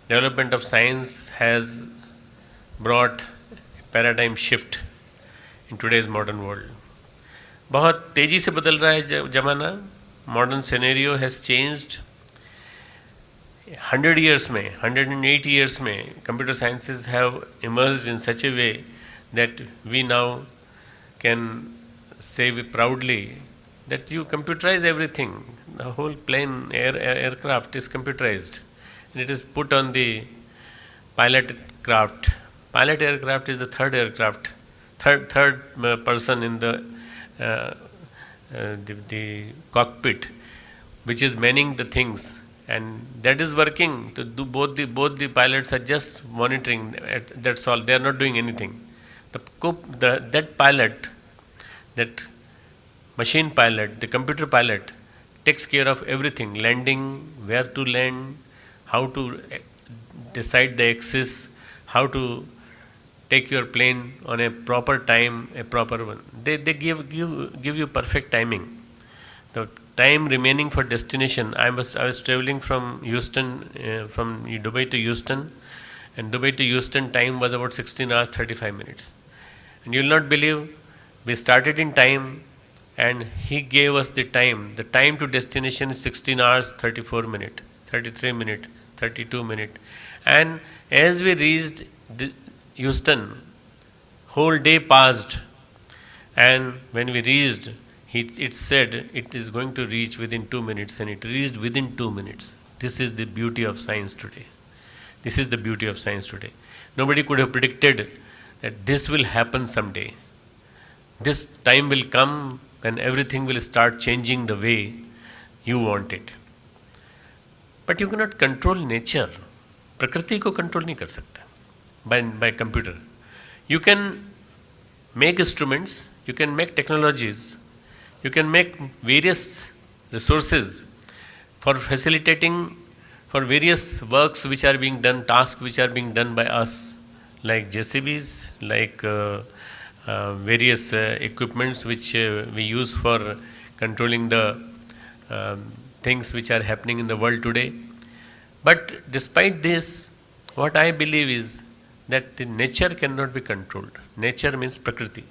Development of science has brought paradigm shift in today's modern world. बहुत तेज़ी से बदल रहा है ज़माना. Modern scenario has changed. 100 years में, 108 years में, computer sciences have emerged in such a way that we now can say proudly that you computerize everything. The whole plane, aircraft is computerized, and it is put on the pilot craft. Pilot aircraft is the third aircraft, third person in the cockpit, which is manning the things. And that is working. To do both the pilots are just monitoring. That's all. They are not doing anything. That pilot, that machine pilot, the computer pilot, takes care of everything: landing, where to land, how to decide the axis, how to take your plane on a proper time, a proper one. They give you perfect timing. The time remaining for destination. I was traveling from Houston, from Dubai to Houston, and Dubai to Houston time was about 16 hours 35 minutes. And you will not believe, we started in time, and he gave us the time. The time to destination is 16 hours 34 minutes, 33 minutes, 32 minutes. And as we reached Houston, whole day passed, and when we reached, it said it is going to reach within 2 minutes, and it reached within 2 minutes. This is the beauty of science today. This is the beauty of science today. Nobody could have predicted that this will happen someday. This time will come when everything will start changing the way you want it. But you cannot control nature. प्रकृति को control नहीं कर सकता by computer. You can make instruments, you can make technologies, you can make various resources for facilitating for various works which are being done, tasks which are being done by us, like JCBs, like various equipments which we use for controlling the things which are happening in the world today. But despite this, what I believe is that the nature cannot be controlled. Nature means Prakriti.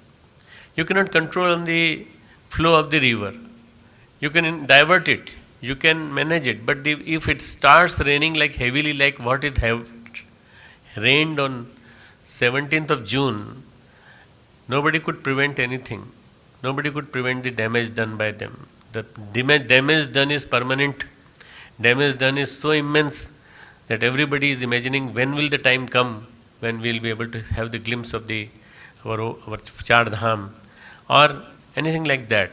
You cannot control on the flow of the river. You can divert it, you can manage it, but if it starts raining like heavily, like what it have rained on 17th of June, nobody could prevent anything. Nobody could prevent the damage done by them. The damage done is permanent. Damage done is so immense that everybody is imagining when will the time come when we will be able to have the glimpse of our Char Dham or anything like that.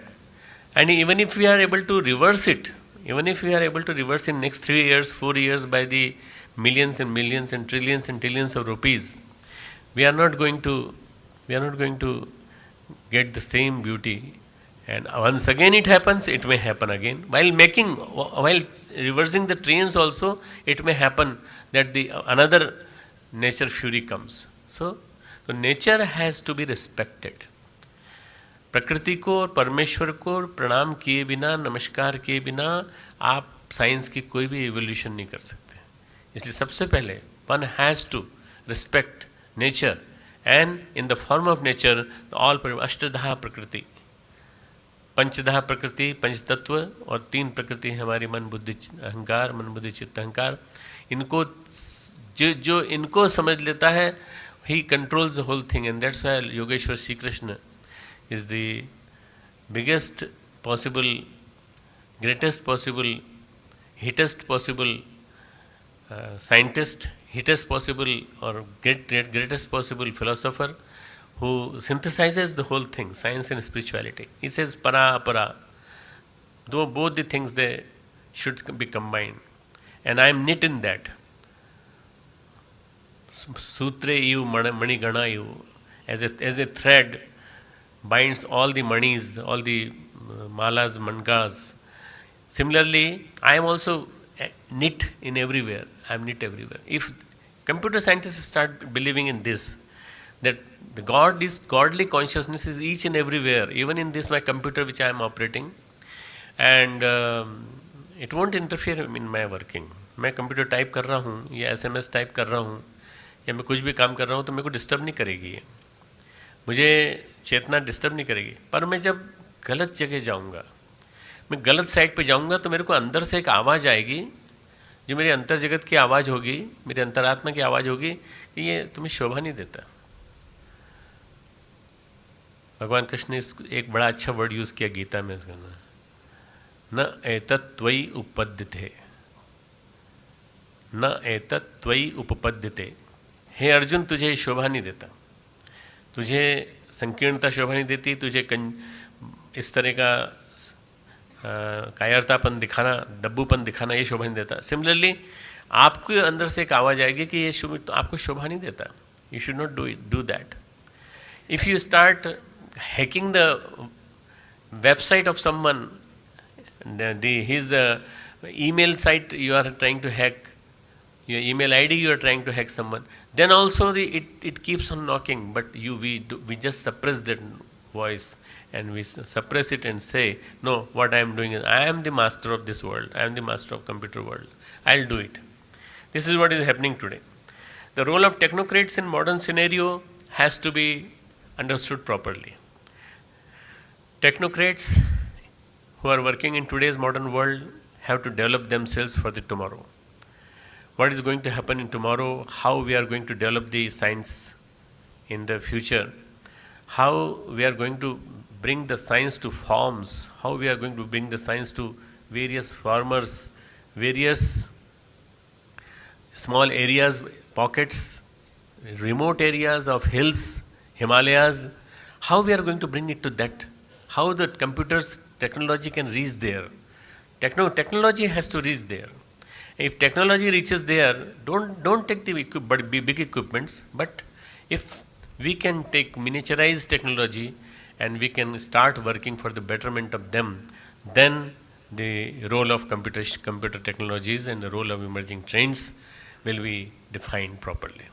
And even if we are able to reverse it, even if we are able to reverse in next 3 years, 4 years by the millions and millions and trillions of rupees, we are not going to get the same beauty. And once again it happens, it may happen again. While reversing the trains also, it may happen that another nature fury comes. So nature has to be respected. प्रकृति को और परमेश्वर को प्रणाम किए बिना, नमस्कार किए बिना आप साइंस की कोई भी एवोल्यूशन नहीं कर सकते. इसलिए सबसे पहले one has to respect nature, and in the form of nature all अष्टधा प्रकृति, पंचधा प्रकृति, पंचतत्व और 3 प्रकृति है हमारी मन बुद्धि अहंकार, मन बुद्धि चित्त अहंकार. इनको जो इनको समझ लेता है, he controls the whole thing. And that's why Yogeshwar Shri Krishna is the biggest possible, greatest possible, highest possible scientist, highest possible or greatest possible philosopher who synthesizes the whole thing, science and spirituality. He says para apara, though both the things they should be combined, and I am knit in that. Sutre iu mani gana iu, as a thread binds all the manis, all the malas, mangas. Similarly, I am also knit in everywhere. I am knit everywhere. If computer scientists start believing in this, that the godly consciousness is each and everywhere, even in this my computer which I am operating, and it won't interfere in my working. मैं computer type कर रहा हूँ या SMS type कर रहा हूँ या मैं कुछ भी काम कर रहा हूँ तो मेरे को डिस्टर्ब नहीं करेगी, मुझे चेतना डिस्टर्ब नहीं करेगी. पर मैं जब गलत जगह जाऊंगा, मैं गलत साइड पे जाऊंगा, तो मेरे को अंदर से एक आवाज़ आएगी जो मेरी अंतर जगत की आवाज़ होगी, मेरे अंतरात्मा की आवाज़ होगी कि ये तुम्हें शोभा नहीं देता. भगवान कृष्ण ने एक बड़ा अच्छा वर्ड यूज़ किया गीता में, न एतत् त्वयि उपपद्यते, न एतत् त्वयि उपपद्यते. हे अर्जुन, तुझे शोभा नहीं देता, तुझे संकीर्णता शोभा नहीं देती, तुझे इस तरह का कायरतापन दिखाना, दब्बूपन दिखाना ये शोभा नहीं देता. सिमिलरली आपके अंदर से एक आवाज़ आएगी कि ये तो आपको शोभा नहीं देता. You should not do that. If you start hacking the website of someone, his email site you are trying to hack, your email ID you are trying to hack someone, then also it keeps on knocking, but we just suppress that voice and we suppress it and say, no, what I am doing is I am the master of this world, I am the master of computer world, I'll do it. This is what is happening today. The role of technocrats in modern scenario has to be understood properly. Technocrats who are working in today's modern world have to develop themselves for the tomorrow. What is going to happen in tomorrow, how we are going to develop the science in the future, how we are going to bring the science to forms, how we are going to bring the science to various formers, various small areas, pockets, remote areas of hills, Himalayas, how we are going to bring it to that, how the computers, technology can reach there. Technology has to reach there. If technology reaches there, don't take the big equipments, but if we can take miniaturized technology and we can start working for the betterment of them, then the role of computer technologies and the role of emerging trends will be defined properly.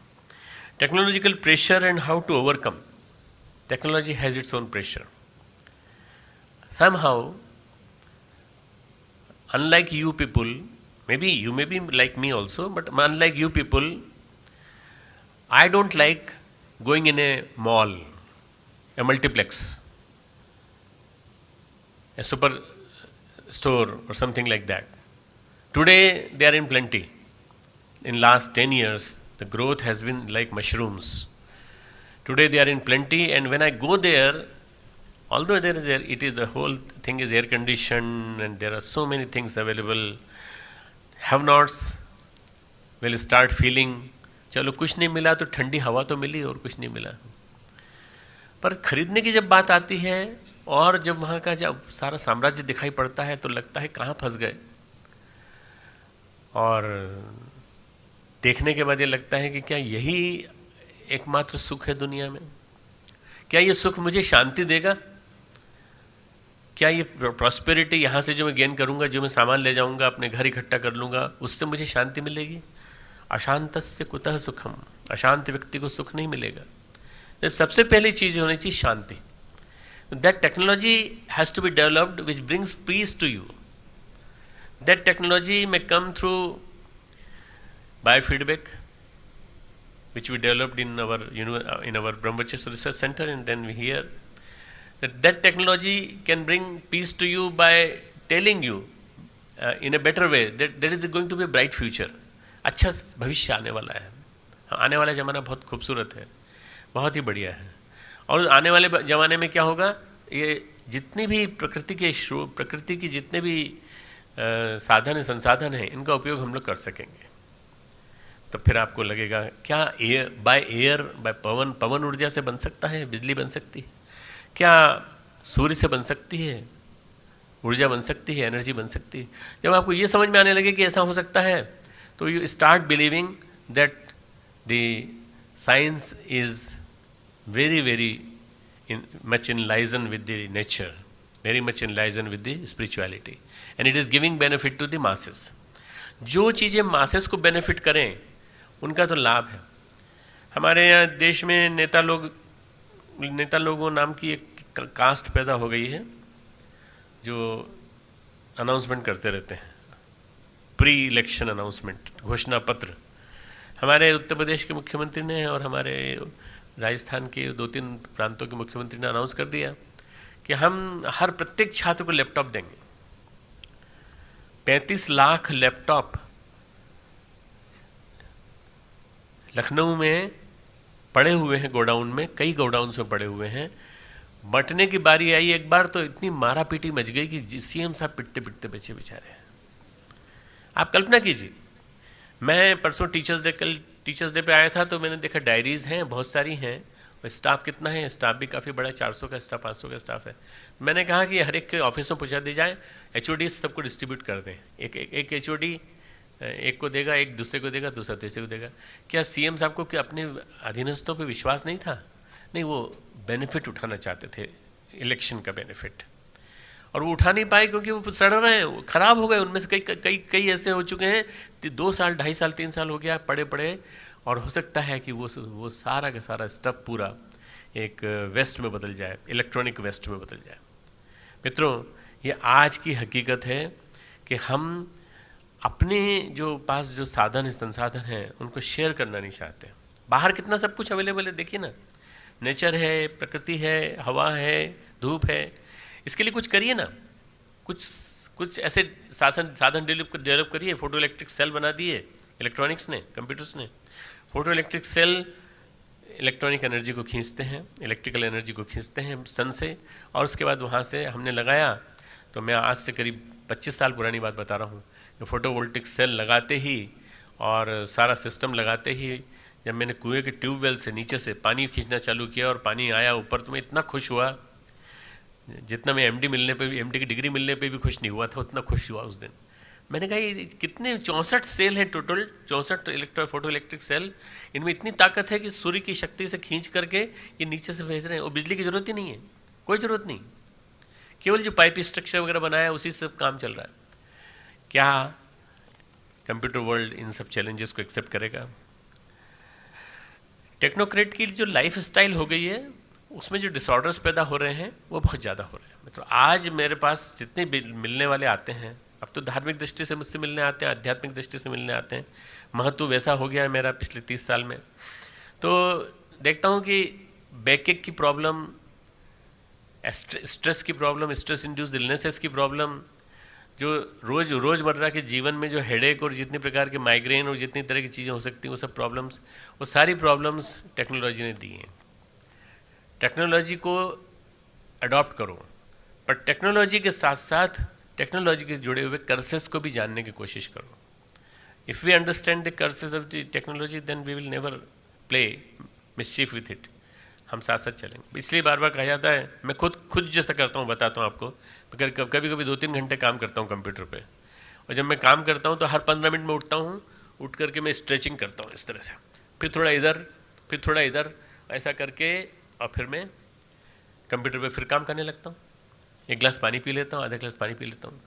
Technological pressure and how to overcome. Technology has its own pressure. Somehow, unlike you people, maybe you may be like me also, but unlike you people, I don't like going in a mall, a multiplex, a super store or something like that. Today they are in plenty. In last 10 years, the growth has been like mushrooms. Today they are in plenty, and when I go there, although there is air, it is the whole thing is air conditioned and there are so many things available, have nots will start feeling चलो कुछ नहीं मिला तो ठंडी हवा तो मिली और कुछ नहीं मिला, पर खरीदने की जब बात आती है और जब वहाँ का जब सारा साम्राज्य दिखाई पड़ता है तो लगता है कहाँ फंस गए। और देखने के बाद ये लगता है कि क्या यही एकमात्र सुख है दुनिया में? क्या ये सुख मुझे शांति देगा? क्या ये प्रॉस्पेरिटी यहाँ से जो मैं गेन करूँगा, जो मैं सामान ले जाऊँगा, अपने घर इकट्ठा कर लूँगा, उससे मुझे शांति मिलेगी? अशांतस्य कुतः सुखम, अशांत व्यक्ति को सुख नहीं मिलेगा। जब सबसे पहली चीज़ होनी चाहिए शांति। That technology has to be developed which brings peace to you. That technology may come through biofeedback, which we developed in our Brahmacharya Research Center, and then we hear that technology can bring peace to you by telling you in a better way that there is going to be a bright future. अच्छा भविष्य आने वाला है, आने वाला ज़माना बहुत खूबसूरत है, बहुत ही बढ़िया है। और आने वाले ज़माने में क्या होगा, ये जितनी भी प्रकृति की जितने भी साधन संसाधन हैं, इनका उपयोग हम लोग कर सकेंगे। तो फिर आपको लगेगा क्या एयर बाय पवन ऊर्जा से बन सकता है, बिजली बन सकती है? क्या सूर्य से बन सकती है, ऊर्जा बन सकती है, एनर्जी बन सकती है? जब आपको ये समझ में आने लगे कि ऐसा हो सकता है, तो you start believing that the science is very much enlightened with the nature, very much enlightened with the spirituality, and it is giving benefit to the masses. जो चीज़ें masses को benefit करें उनका तो लाभ है। हमारे यहाँ देश में नेता लोगों नाम की एक कास्ट पैदा हो गई है जो अनाउंसमेंट करते रहते हैं, प्री इलेक्शन अनाउंसमेंट, घोषणा पत्र। हमारे उत्तर प्रदेश के मुख्यमंत्री ने और हमारे राजस्थान के 2-3 प्रांतों के मुख्यमंत्री ने अनाउंस कर दिया कि हम हर प्रत्येक छात्र को लैपटॉप देंगे। 35 लाख लैपटॉप लखनऊ में पड़े हुए हैं, गोडाउन में, कई गोडाउन्स में पड़े हुए हैं। बंटने की बारी आई एक बार तो इतनी मारा पीटी मच गई कि सीएम साहब पिटते पिटते बचे बेचारे। आप कल्पना कीजिए, मैं परसों टीचर्स डे पे आया था तो मैंने देखा डायरीज़ हैं, बहुत सारी हैं, और स्टाफ कितना है, स्टाफ भी काफ़ी बड़ा है, 400 का स्टाफ, 500 का स्टाफ है। मैंने कहा कि हर एक के ऑफिस में पहुँचा दी जाए, HOD सबको डिस्ट्रीब्यूट कर दें, एक HOD एक को देगा, एक दूसरे को देगा, दूसरा तीसरे को देगा। क्या सीएम साहब को क्या अपने अधीनस्थों पे विश्वास नहीं था? नहीं, वो बेनिफिट उठाना चाहते थे, इलेक्शन का बेनिफिट, और वो उठा नहीं पाए क्योंकि वो सड़ रहे हैं, वो ख़राब हो गए। उनमें से कई ऐसे हो चुके हैं 2 साल, 2.5 साल, 3 साल हो गया पड़े, और हो सकता है कि वो सारा का सारा स्टफ पूरा एक वेस्ट में बदल जाए, इलेक्ट्रॉनिक वेस्ट में बदल जाए। मित्रों, ये आज की हकीकत है कि हम अपने जो पास जो साधन है, संसाधन हैं, उनको शेयर करना नहीं चाहते। बाहर कितना सब कुछ अवेलेबल है, देखिए ना, नेचर है, प्रकृति है, हवा है, धूप है, इसके लिए कुछ करिए ना, कुछ ऐसे साधन डेवलप करिए। फोटो इलेक्ट्रिक सेल बना दिए इलेक्ट्रॉनिक्स ने, कंप्यूटर्स ने। Photo electric cell electronic energy को खींचते हैं, इलेक्ट्रिकल एनर्जी को खींचते हैं सन से, और उसके बाद वहाँ से हमने लगाया। तो मैं आज से करीब 25 साल पुरानी बात बता रहा हूँ कि फोटोवोल्टिक सेल लगाते ही और सारा सिस्टम लगाते ही जब मैंने कुएं के ट्यूबवेल से नीचे से पानी खींचना चालू किया और पानी आया ऊपर, तो मैं इतना खुश हुआ जितना मैं MD की डिग्री मिलने पे भी खुश नहीं हुआ था, उतना खुश हुआ उस दिन। मैंने कहा ये कितने 64 सेल हैं टोटल, 64 फोटो इलेक्ट्रिक सेल, इनमें इतनी ताकत है कि सूर्य की शक्ति से खींच करके ये नीचे से भेज रहे हैं, और बिजली की ज़रूरत ही नहीं है, कोई ज़रूरत नहीं, केवल जो पाइप स्ट्रक्चर वगैरह बनाया है उसी से सब काम चल रहा है। क्या कंप्यूटर वर्ल्ड इन सब चैलेंजेस को एक्सेप्ट करेगा? टेक्नोक्रेट की जो लाइफ स्टाइल हो गई है, उसमें जो डिसऑर्डर्स पैदा हो रहे हैं वो बहुत ज़्यादा हो रहे हैं। मतलब आज मेरे पास जितने भी मिलने वाले आते हैं, अब तो धार्मिक दृष्टि से मुझसे मिलने आते हैं, आध्यात्मिक दृष्टि से मिलने आते हैं। महत्व वैसा हो गया है मेरा पिछले 30 साल में। तो देखता हूँ कि बैकएक की प्रॉब्लम, स्ट्रेस की प्रॉब्लम, स्ट्रेस इंड्यूस्ड इलनेसेस की प्रॉब्लम, जो रोज़मर्रा के जीवन में जो हेडेक और जितनी प्रकार के माइग्रेन और जितनी तरह की चीज़ें हो सकती हैं, वो सब प्रॉब्लम्स, वो सारी प्रॉब्लम्स टेक्नोलॉजी ने दी हैं। टेक्नोलॉजी को अडॉप्ट करो, पर टेक्नोलॉजी के साथ साथ टेक्नोलॉजी के जुड़े हुए कर्सेस को भी जानने की कोशिश करो. If we understand the curses of the technology then we will never play mischief with it. हम साथ साथ चलेंगे. इसलिए बार बार कहा जाता है, मैं खुद जैसा करता हूँ बताता हूँ आपको. कभी कभी 2-3 घंटे काम करता हूँ कंप्यूटर पे, और जब मैं काम करता हूँ तो हर 15 मिनट में उठता हूँ, उठ करके मैं स्ट्रेचिंग करता हूँ इस तरह से, फिर थोड़ा इधर ऐसा करके, और फिर मैं कंप्यूटर पे फिर काम करने लगता हूँ. 1 गिलास पानी पी लेता हूँ, आधा गिलास पानी पी लेता हूँ.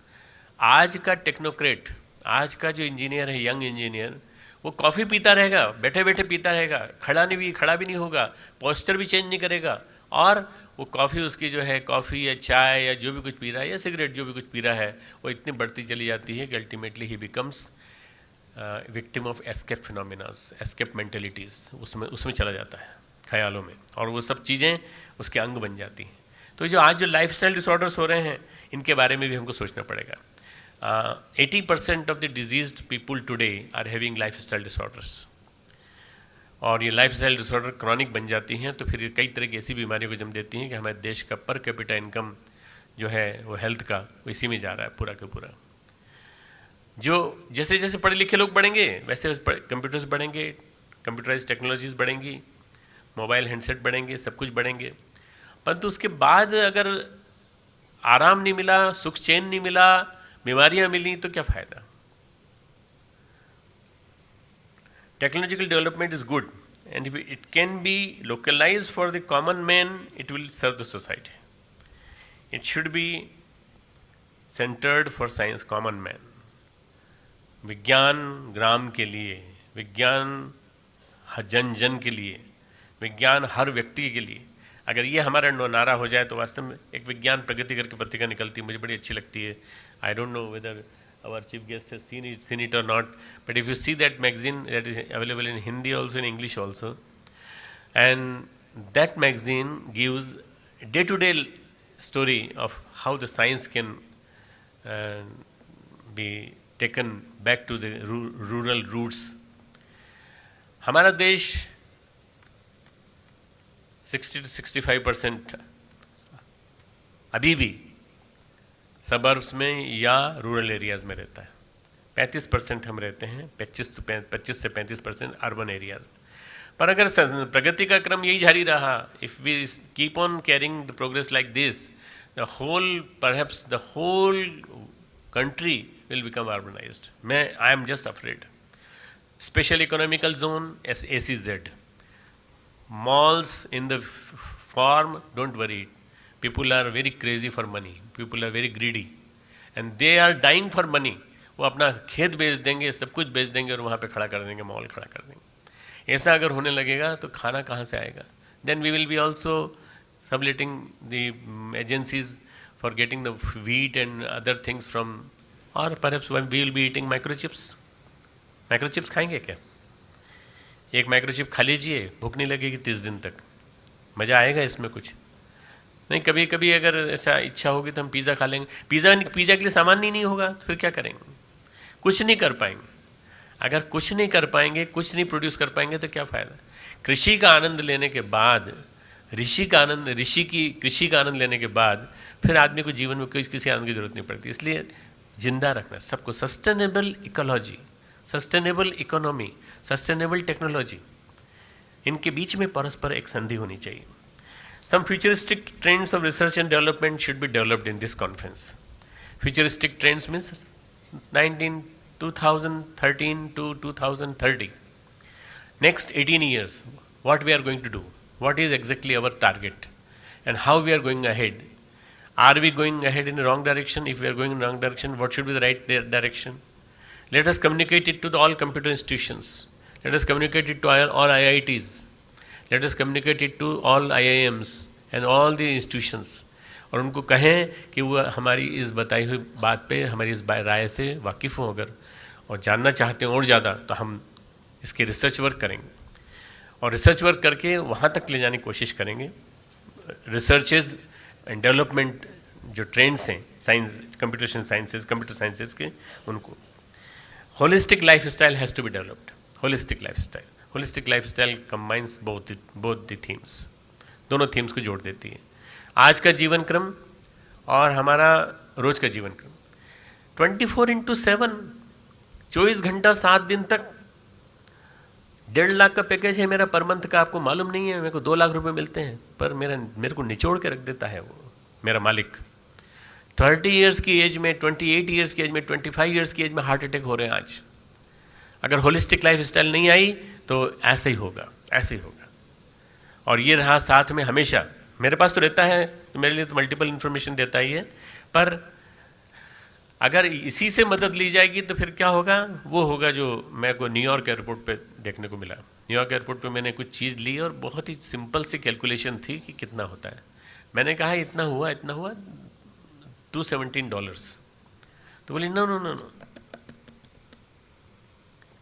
आज का टेक्नोक्रेट, आज का जो इंजीनियर है, यंग इंजीनियर, वो कॉफ़ी पीता रहेगा, बैठे बैठे पीता रहेगा, खड़ा भी नहीं होगा, पोस्चर भी चेंज नहीं करेगा, और वो कॉफ़ी उसकी जो है, कॉफ़ी या चाय या जो भी कुछ पी रहा है, या सिगरेट जो भी कुछ पी रहा है, वो इतनी बढ़ती चली जाती है कि अल्टीमेटली ही becomes victim of escape phenomenas, escape mentalities, उसमें चला जाता है, ख्यालों में, और वो सब चीज़ें उसके अंग बन जाती हैं. तो जो आज जो लाइफस्टाइल डिसऑर्डर्स हो रहे हैं, इनके बारे में भी हमको सोचना पड़ेगा. 80% of the diseased people today are having lifestyle disorders, और ये लाइफस्टाइल डिसऑर्डर क्रॉनिक बन जाती हैं, तो फिर ये कई तरह की ऐसी बीमारियों को जन्म देती हैं कि हमारे देश का पर कैपिटा इनकम जो है वो हेल्थ का, वो इसी में जा रहा है पूरा का पूरा. जो जैसे जैसे पढ़े लिखे लोग बढ़ेंगे, वैसे कंप्यूटर्स बढ़ेंगे, कंप्यूटराइज टेक्नोलॉजीज़ बढ़ेंगी, मोबाइल हैंडसेट बढ़ेंगे, सब कुछ बढ़ेंगे. परंतु उसके बाद अगर आराम नहीं मिला, सुख चैन नहीं मिला, बीमारियां मिली, तो क्या फ़ायदा. Technological development is good, and if it can be localize for the common man, it will serve the society. It should be centred for science, common man. विज्ञान ग्राम के लिए, विज्ञान जन जन के लिए, विज्ञान हर व्यक्ति के लिए. अगर ये हमारा नारा हो जाए तो वास्तव में एक विज्ञान प्रगति करके पत्रिका निकलती है, मुझे बड़ी अच्छी लगती है. I don't know whether our chief guest has seen it or not, but if you see that magazine, that is available in Hindi also, in English also, and that magazine gives day-to-day story of how the science can be taken back to the rural roots. हमारा देश 60 to 65% अभी भी suburbs में या rural areas में रहता है. 35% हम रहते हैं, 25 से 35% अर्बन एरियाज. पर अगर प्रगति का क्रम यही जारी रहा, if we keep on carrying the progress like this, the whole country will become urbanised. I am just afraid. Special economical zone, SEZ, malls in the form, don't worry, people are very crazy for money, people are very greedy, and they are dying for money. वो अपना खेत बेच देंगे, सब कुछ बेच देंगे, और वहाँ पे खड़ा कर देंगे, मॉल खड़ा कर देंगे. ऐसा अगर होने लगेगा तो खाना कहाँ से आएगा? Then we will be also subletting the agencies for getting the wheat and other things from, or perhaps we will be eating microchips. Microchips खाएंगे क्या? एक माइक्रोचिप खा लीजिए, भूख नहीं लगेगी 30 दिन तक. मज़ा आएगा इसमें कुछ नहीं. कभी कभी अगर ऐसा इच्छा होगी तो हम पिज़्ज़ा खा लेंगे. पिज़्ज़ा के लिए सामान नहीं होगा तो फिर क्या करेंगे? कुछ नहीं कर पाएंगे. अगर कुछ नहीं कर पाएंगे, कुछ नहीं प्रोड्यूस कर पाएंगे तो क्या फ़ायदा? कृषि का आनंद लेने के बाद, कृषि का आनंद लेने के बाद फिर आदमी को जीवन में किसी आनंद की जरूरत नहीं पड़ती. इसलिए जिंदा रखना सबको. Sustainable ecology, sustainable economy, sustainable technology, इनके बीच में परस्पर एक संधि होनी चाहिए. Some futuristic trends of research and development should be developed in this conference. Futuristic trends means 2013 to 2030. Next 18 years, what we are going to do? What is exactly our target? And how we are going ahead? Are we going ahead in the wrong direction? If we are going in the wrong direction, what should be the right direction? Let us communicate it to all computer institutions. Let us communicate it to all IITs. Let us communicate it to all IIMs and all the institutions. और उनको कहें कि वो हमारी इस बताई हुई बात पे, हमारी इस राय से वाकिफ़ हों अगर, और जानना चाहते हैं और ज़्यादा, तो हम इसके रिसर्च वर्क करेंगे. और रिसर्च वर्क करके वहाँ तक ले जाने की कोशिश करेंगे. रिसर्चेज एंड डेवलपमेंट जो ट्रेंड्स हैं science, computation sciences, computer sciences के, उनको holistic life style has to be developed. Holistic life style combines both the themes, दोनों थीम्स को जोड़ देती है. आज का जीवन क्रम और हमारा रोज का जीवन क्रम 24/7, 24 घंटा 7 दिन तक 1.5 लाख का पैकेज है मेरा पर मंथ का, आपको मालूम नहीं है। मेरे को 2 लाख रुपए मिलते हैं, पर मेरे को निचोड़ के रख देता है वो मेरा मालिक। 30 इयर्स की एज में, 28 इयर्स की एज में, 25 इयर्स की एज में हार्ट अटैक हो रहे हैं आज। अगर होलिस्टिक लाइफ स्टाइल नहीं आई तो ऐसे ही होगा, ऐसे ही होगा। और ये रहा साथ में हमेशा, मेरे पास तो रहता है, मेरे लिए तो मल्टीपल इन्फॉर्मेशन देता ही है, पर अगर इसी से मदद ली जाएगी तो फिर क्या होगा? वो होगा जो मेरे को न्यूयॉर्क एयरपोर्ट पे देखने को मिला। न्यूयॉर्क एयरपोर्ट पे मैंने कुछ चीज़ ली और बहुत ही सिंपल सी कैलकुलेशन थी कि कितना होता है। मैंने कहा इतना हुआ $217। तो बोली नो नो नो नो,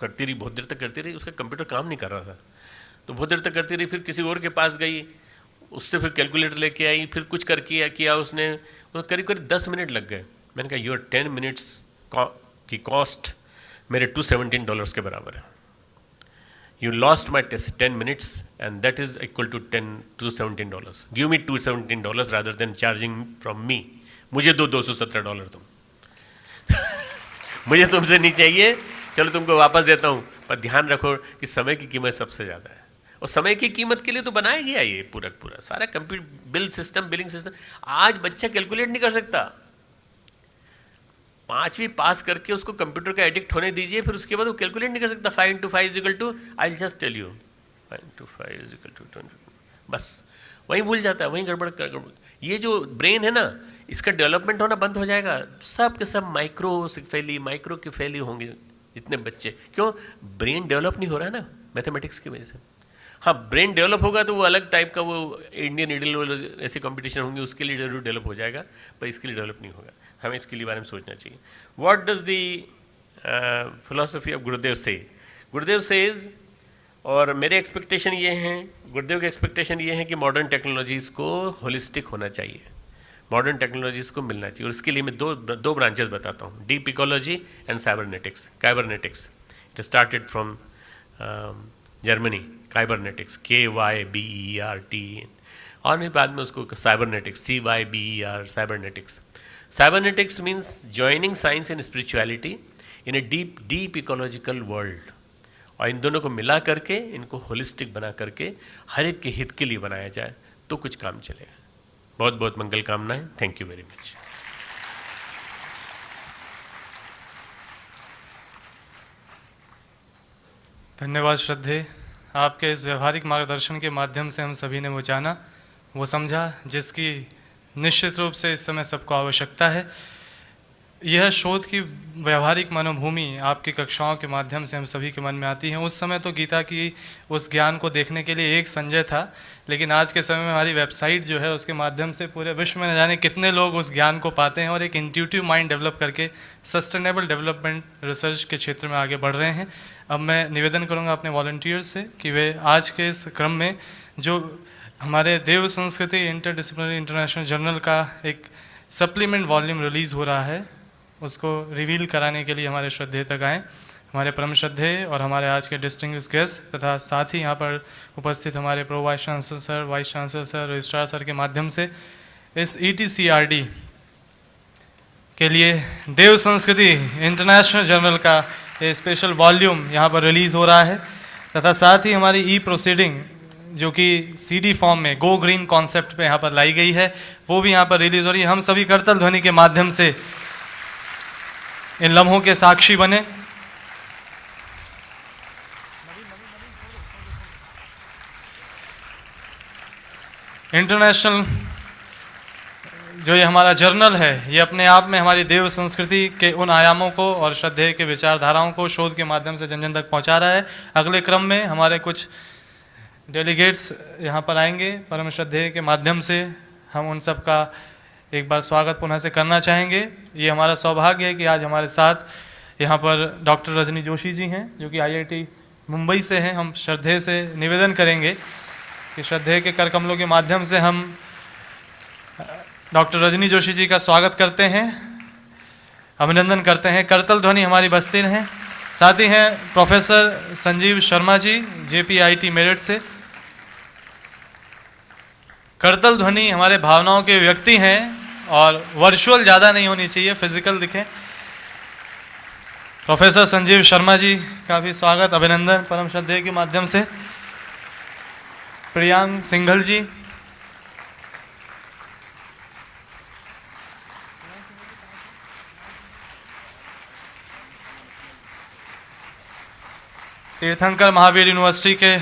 करती रही, बहुत देर तक करती रही, उसका कंप्यूटर काम नहीं कर रहा था। तो बहुत देर तक करती रही, फिर किसी और के पास गई, उससे फिर कैलकुलेटर लेके आई, फिर कुछ कर किया उसने, तो करीब करीब 10 मिनट लग गए। मैंने कहा योर 10 मिनट्स की कॉस्ट मेरे $217 के बराबर है। You lost my 10 minutes and that is equal to $217। Give me $217 rather than charging from me. मुझे दो $217 तुम मुझे तुमसे नहीं चाहिए, चलो तुमको वापस देता हूँ, पर ध्यान रखो कि समय की कीमत सबसे ज़्यादा है। और समय की कीमत के लिए तो बनाया गया ये पूरा सारा कंप्यूटर बिलिंग सिस्टम। आज बच्चा कैलकुलेट नहीं कर सकता। 5वीं पास करके उसको कंप्यूटर का एडिक्ट होने दीजिए, फिर उसके बाद वो कैलकुलेट नहीं कर सकता। 5 × 5 = I will just tell you 5 × 5 = 20। बस वहीं भूल जाता है, वहीं गड़बड़। ये जो ब्रेन है ना, इसका डेवलपमेंट होना बंद हो जाएगा। सब के सब माइक्रो के फैली होंगे जितने बच्चे। क्यों? ब्रेन डेवलप नहीं हो रहा है ना मैथमेटिक्स की वजह से। हाँ, ब्रेन डेवलप होगा तो वो अलग टाइप का, वो इंडियन आइडल ऐसे कंपटीशन होंगे, उसके लिए जरूर डेवलप हो जाएगा, पर इसके लिए डेवलप नहीं होगा। हमें इसके लिए बारे में सोचना चाहिए। What does the philosophy of गुरुदेव से? गुरुदेव सेज, और मेरे एक्सपेक्टेशन ये हैं, गुरुदेव के एक्सपेक्टेशन ये हैं कि मॉडर्न टेक्नोलॉजीज़ को होलिस्टिक होना चाहिए, मॉडर्न टेक्नोलॉजीज़ को मिलना चाहिए। और इसके लिए मैं दो ब्रांचेस बताता हूँ, deep ecology and cybernetics. It started from Germany, kybernetics, KYBERT, और मैं बाद में उसको cybernetics, CYBER, cybernetics. Cybernetics means joining science and spirituality in a deep ecological world। और इन दोनों को मिला करके, इनको होलिस्टिक बना करके हर एक के हित के लिए बनाया जाए तो कुछ काम चलेगा। बहुत बहुत मंगल कामनाएं। Thank you very much. धन्यवाद श्रद्धेय। आपके इस व्यवहारिक मार्गदर्शन के माध्यम से हम सभी ने वो जाना, वो समझा, जिसकी निश्चित रूप से इस समय सबको आवश्यकता है। यह शोध की व्यवहारिक मनोभूमि आपकी कक्षाओं के माध्यम से हम सभी के मन में आती है। उस समय तो गीता की उस ज्ञान को देखने के लिए एक संजय था, लेकिन आज के समय में हमारी वेबसाइट जो है उसके माध्यम से पूरे विश्व में न जाने कितने लोग उस ज्ञान को पाते हैं और एक इंट्यूटिव माइंड डेवलप करके सस्टेनेबल डेवलपमेंट रिसर्च के क्षेत्र में आगे बढ़ रहे हैं। अब मैं निवेदन करूँगा अपने वॉलंटियर्स से कि वे आज के इस क्रम में जो हमारे देव संस्कृति इंटरडिसिप्लिनरी इंटरनेशनल जर्नल का एक सप्लीमेंट वॉल्यूम रिलीज़ हो रहा है, उसको रिवील कराने के लिए हमारे श्रद्धेय तक आएँ। हमारे परम श्रद्धेय और हमारे आज के डिस्टिंग्विश्ड गेस्ट तथा साथ ही यहाँ पर उपस्थित हमारे pro vice chancellor sir, vice chancellor sir, registrar sir के माध्यम से इस ETCRD के लिए देव संस्कृति इंटरनेशनल जर्नल का ये स्पेशल वॉल्यूम यहाँ पर रिलीज़ हो रहा है, तथा साथ ही हमारी प्रोसीडिंग जो कि CD फॉर्म में गो ग्रीन कॉन्सेप्ट पे यहाँ पर लाई गई है, वो भी यहाँ पर रिलीज हो रही है। हम सभी करतल ध्वनि के माध्यम से इन लम्हों के साक्षी बने। इंटरनेशनल जो ये हमारा जर्नल है, ये अपने आप में हमारी देव संस्कृति के उन आयामों को और श्रद्धेय के विचारधाराओं को शोध के माध्यम से जन जन तक पहुँचा रहा है। अगले क्रम में हमारे कुछ डेलीगेट्स यहाँ पर आएंगे परम श्रद्धेय के माध्यम से, हम उन सब का एक बार स्वागत पुनः से करना चाहेंगे। ये हमारा सौभाग्य है कि आज हमारे साथ यहाँ पर डॉक्टर रजनी जोशी जी हैं जो कि IIT मुंबई से हैं। हम श्रद्धेय से निवेदन करेंगे कि श्रद्धेय के कर कमलों के माध्यम से हम डॉक्टर रजनी जोशी जी का स्वागत करते हैं, अभिनंदन करते हैं। करतल ध्वनि हमारी बस्ती हैं। साथ ही हैं प्रोफेसर संजीव शर्मा जी JPIT मेरठ से। करतल ध्वनि हमारे भावनाओं के व्यक्ति हैं और वर्चुअल ज़्यादा नहीं होनी चाहिए, फिजिकल दिखे। प्रोफेसर संजीव शर्मा जी का भी स्वागत, अभिनंदन परम श्रद्धेय के माध्यम से। प्रियांक सिंघल जी, तीर्थंकर महावीर यूनिवर्सिटी के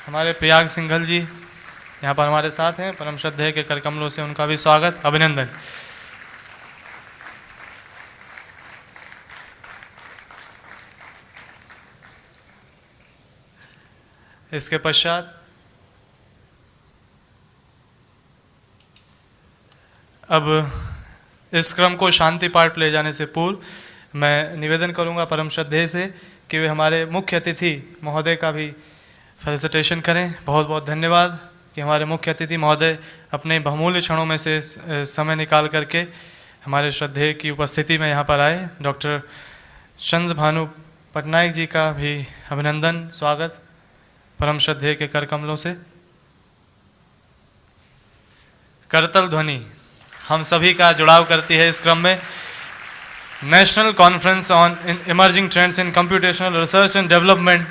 हमारे प्रियांक सिंघल जी यहाँ पर हमारे साथ हैं, परम श्रद्धेय के कर कमलों से उनका भी स्वागत, अभिनंदन। इसके पश्चात अब इस क्रम को शांति पाठ ले जाने से पूर्व मैं निवेदन करूंगा परम श्रद्धेय से कि वे हमारे मुख्य अतिथि महोदय का भी फेलिसिटेशन करें। बहुत बहुत धन्यवाद कि हमारे मुख्य अतिथि महोदय अपने बहुमूल्य क्षणों में से समय निकाल करके हमारे श्रद्धेय की उपस्थिति में यहाँ पर आए। डॉक्टर चंद्र भानु पटनायक जी का भी अभिनंदन, स्वागत परम श्रद्धेय के कर कमलों से। करतल ध्वनि हम सभी का जुड़ाव करती है इस क्रम में। National conference on emerging trends in computational research and development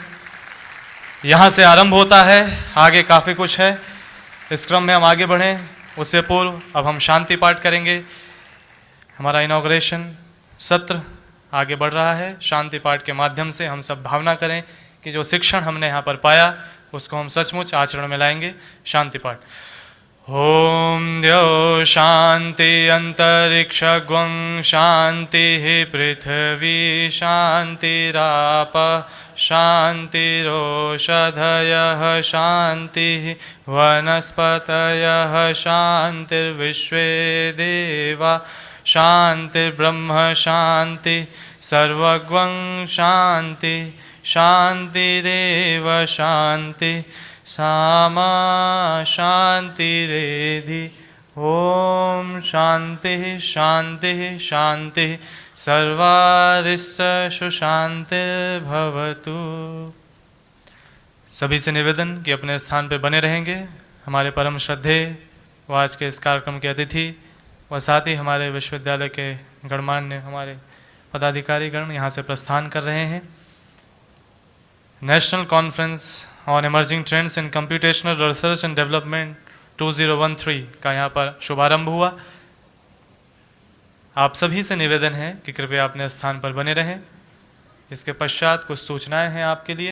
यहाँ से आरंभ होता है, आगे काफ़ी कुछ है। इस क्रम में हम आगे बढ़ें उससे पूर्व अब हम शांति पाठ करेंगे। हमारा इनॉग्रेशन सत्र आगे बढ़ रहा है। शांति पाठ के माध्यम से हम सब भावना करें कि जो शिक्षण हमने यहाँ पर पाया उसको हम सचमुच आचरण में लाएंगे। शांति पाठ। ओम द्यो शांति अंतरिक्षं शांति पृथ्वी शांतिराप शांतिरोषधयः शांति वनस्पतयः शांतिर्विश्वे देवा शांतिर्ब्रह्म शांति सर्वगं शांति शांतिरेव शांति सामा शांतिरेधि। ओम शांति शांति शांति सर्वारिष्ट शांतिर्भवतु। सभी से निवेदन कि अपने स्थान पर बने रहेंगे। हमारे परम श्रद्धेय व आज के इस कार्यक्रम के अतिथि व साथ ही हमारे विश्वविद्यालय के गणमान्य हमारे पदाधिकारी गण यहाँ से प्रस्थान कर रहे हैं। National conference on emerging trends in computational research and development 2013 का यहाँ पर शुभारंभ हुआ। आप सभी से निवेदन है कि कृपया अपने स्थान पर बने रहें। इसके पश्चात कुछ सूचनाएं हैं आपके लिए।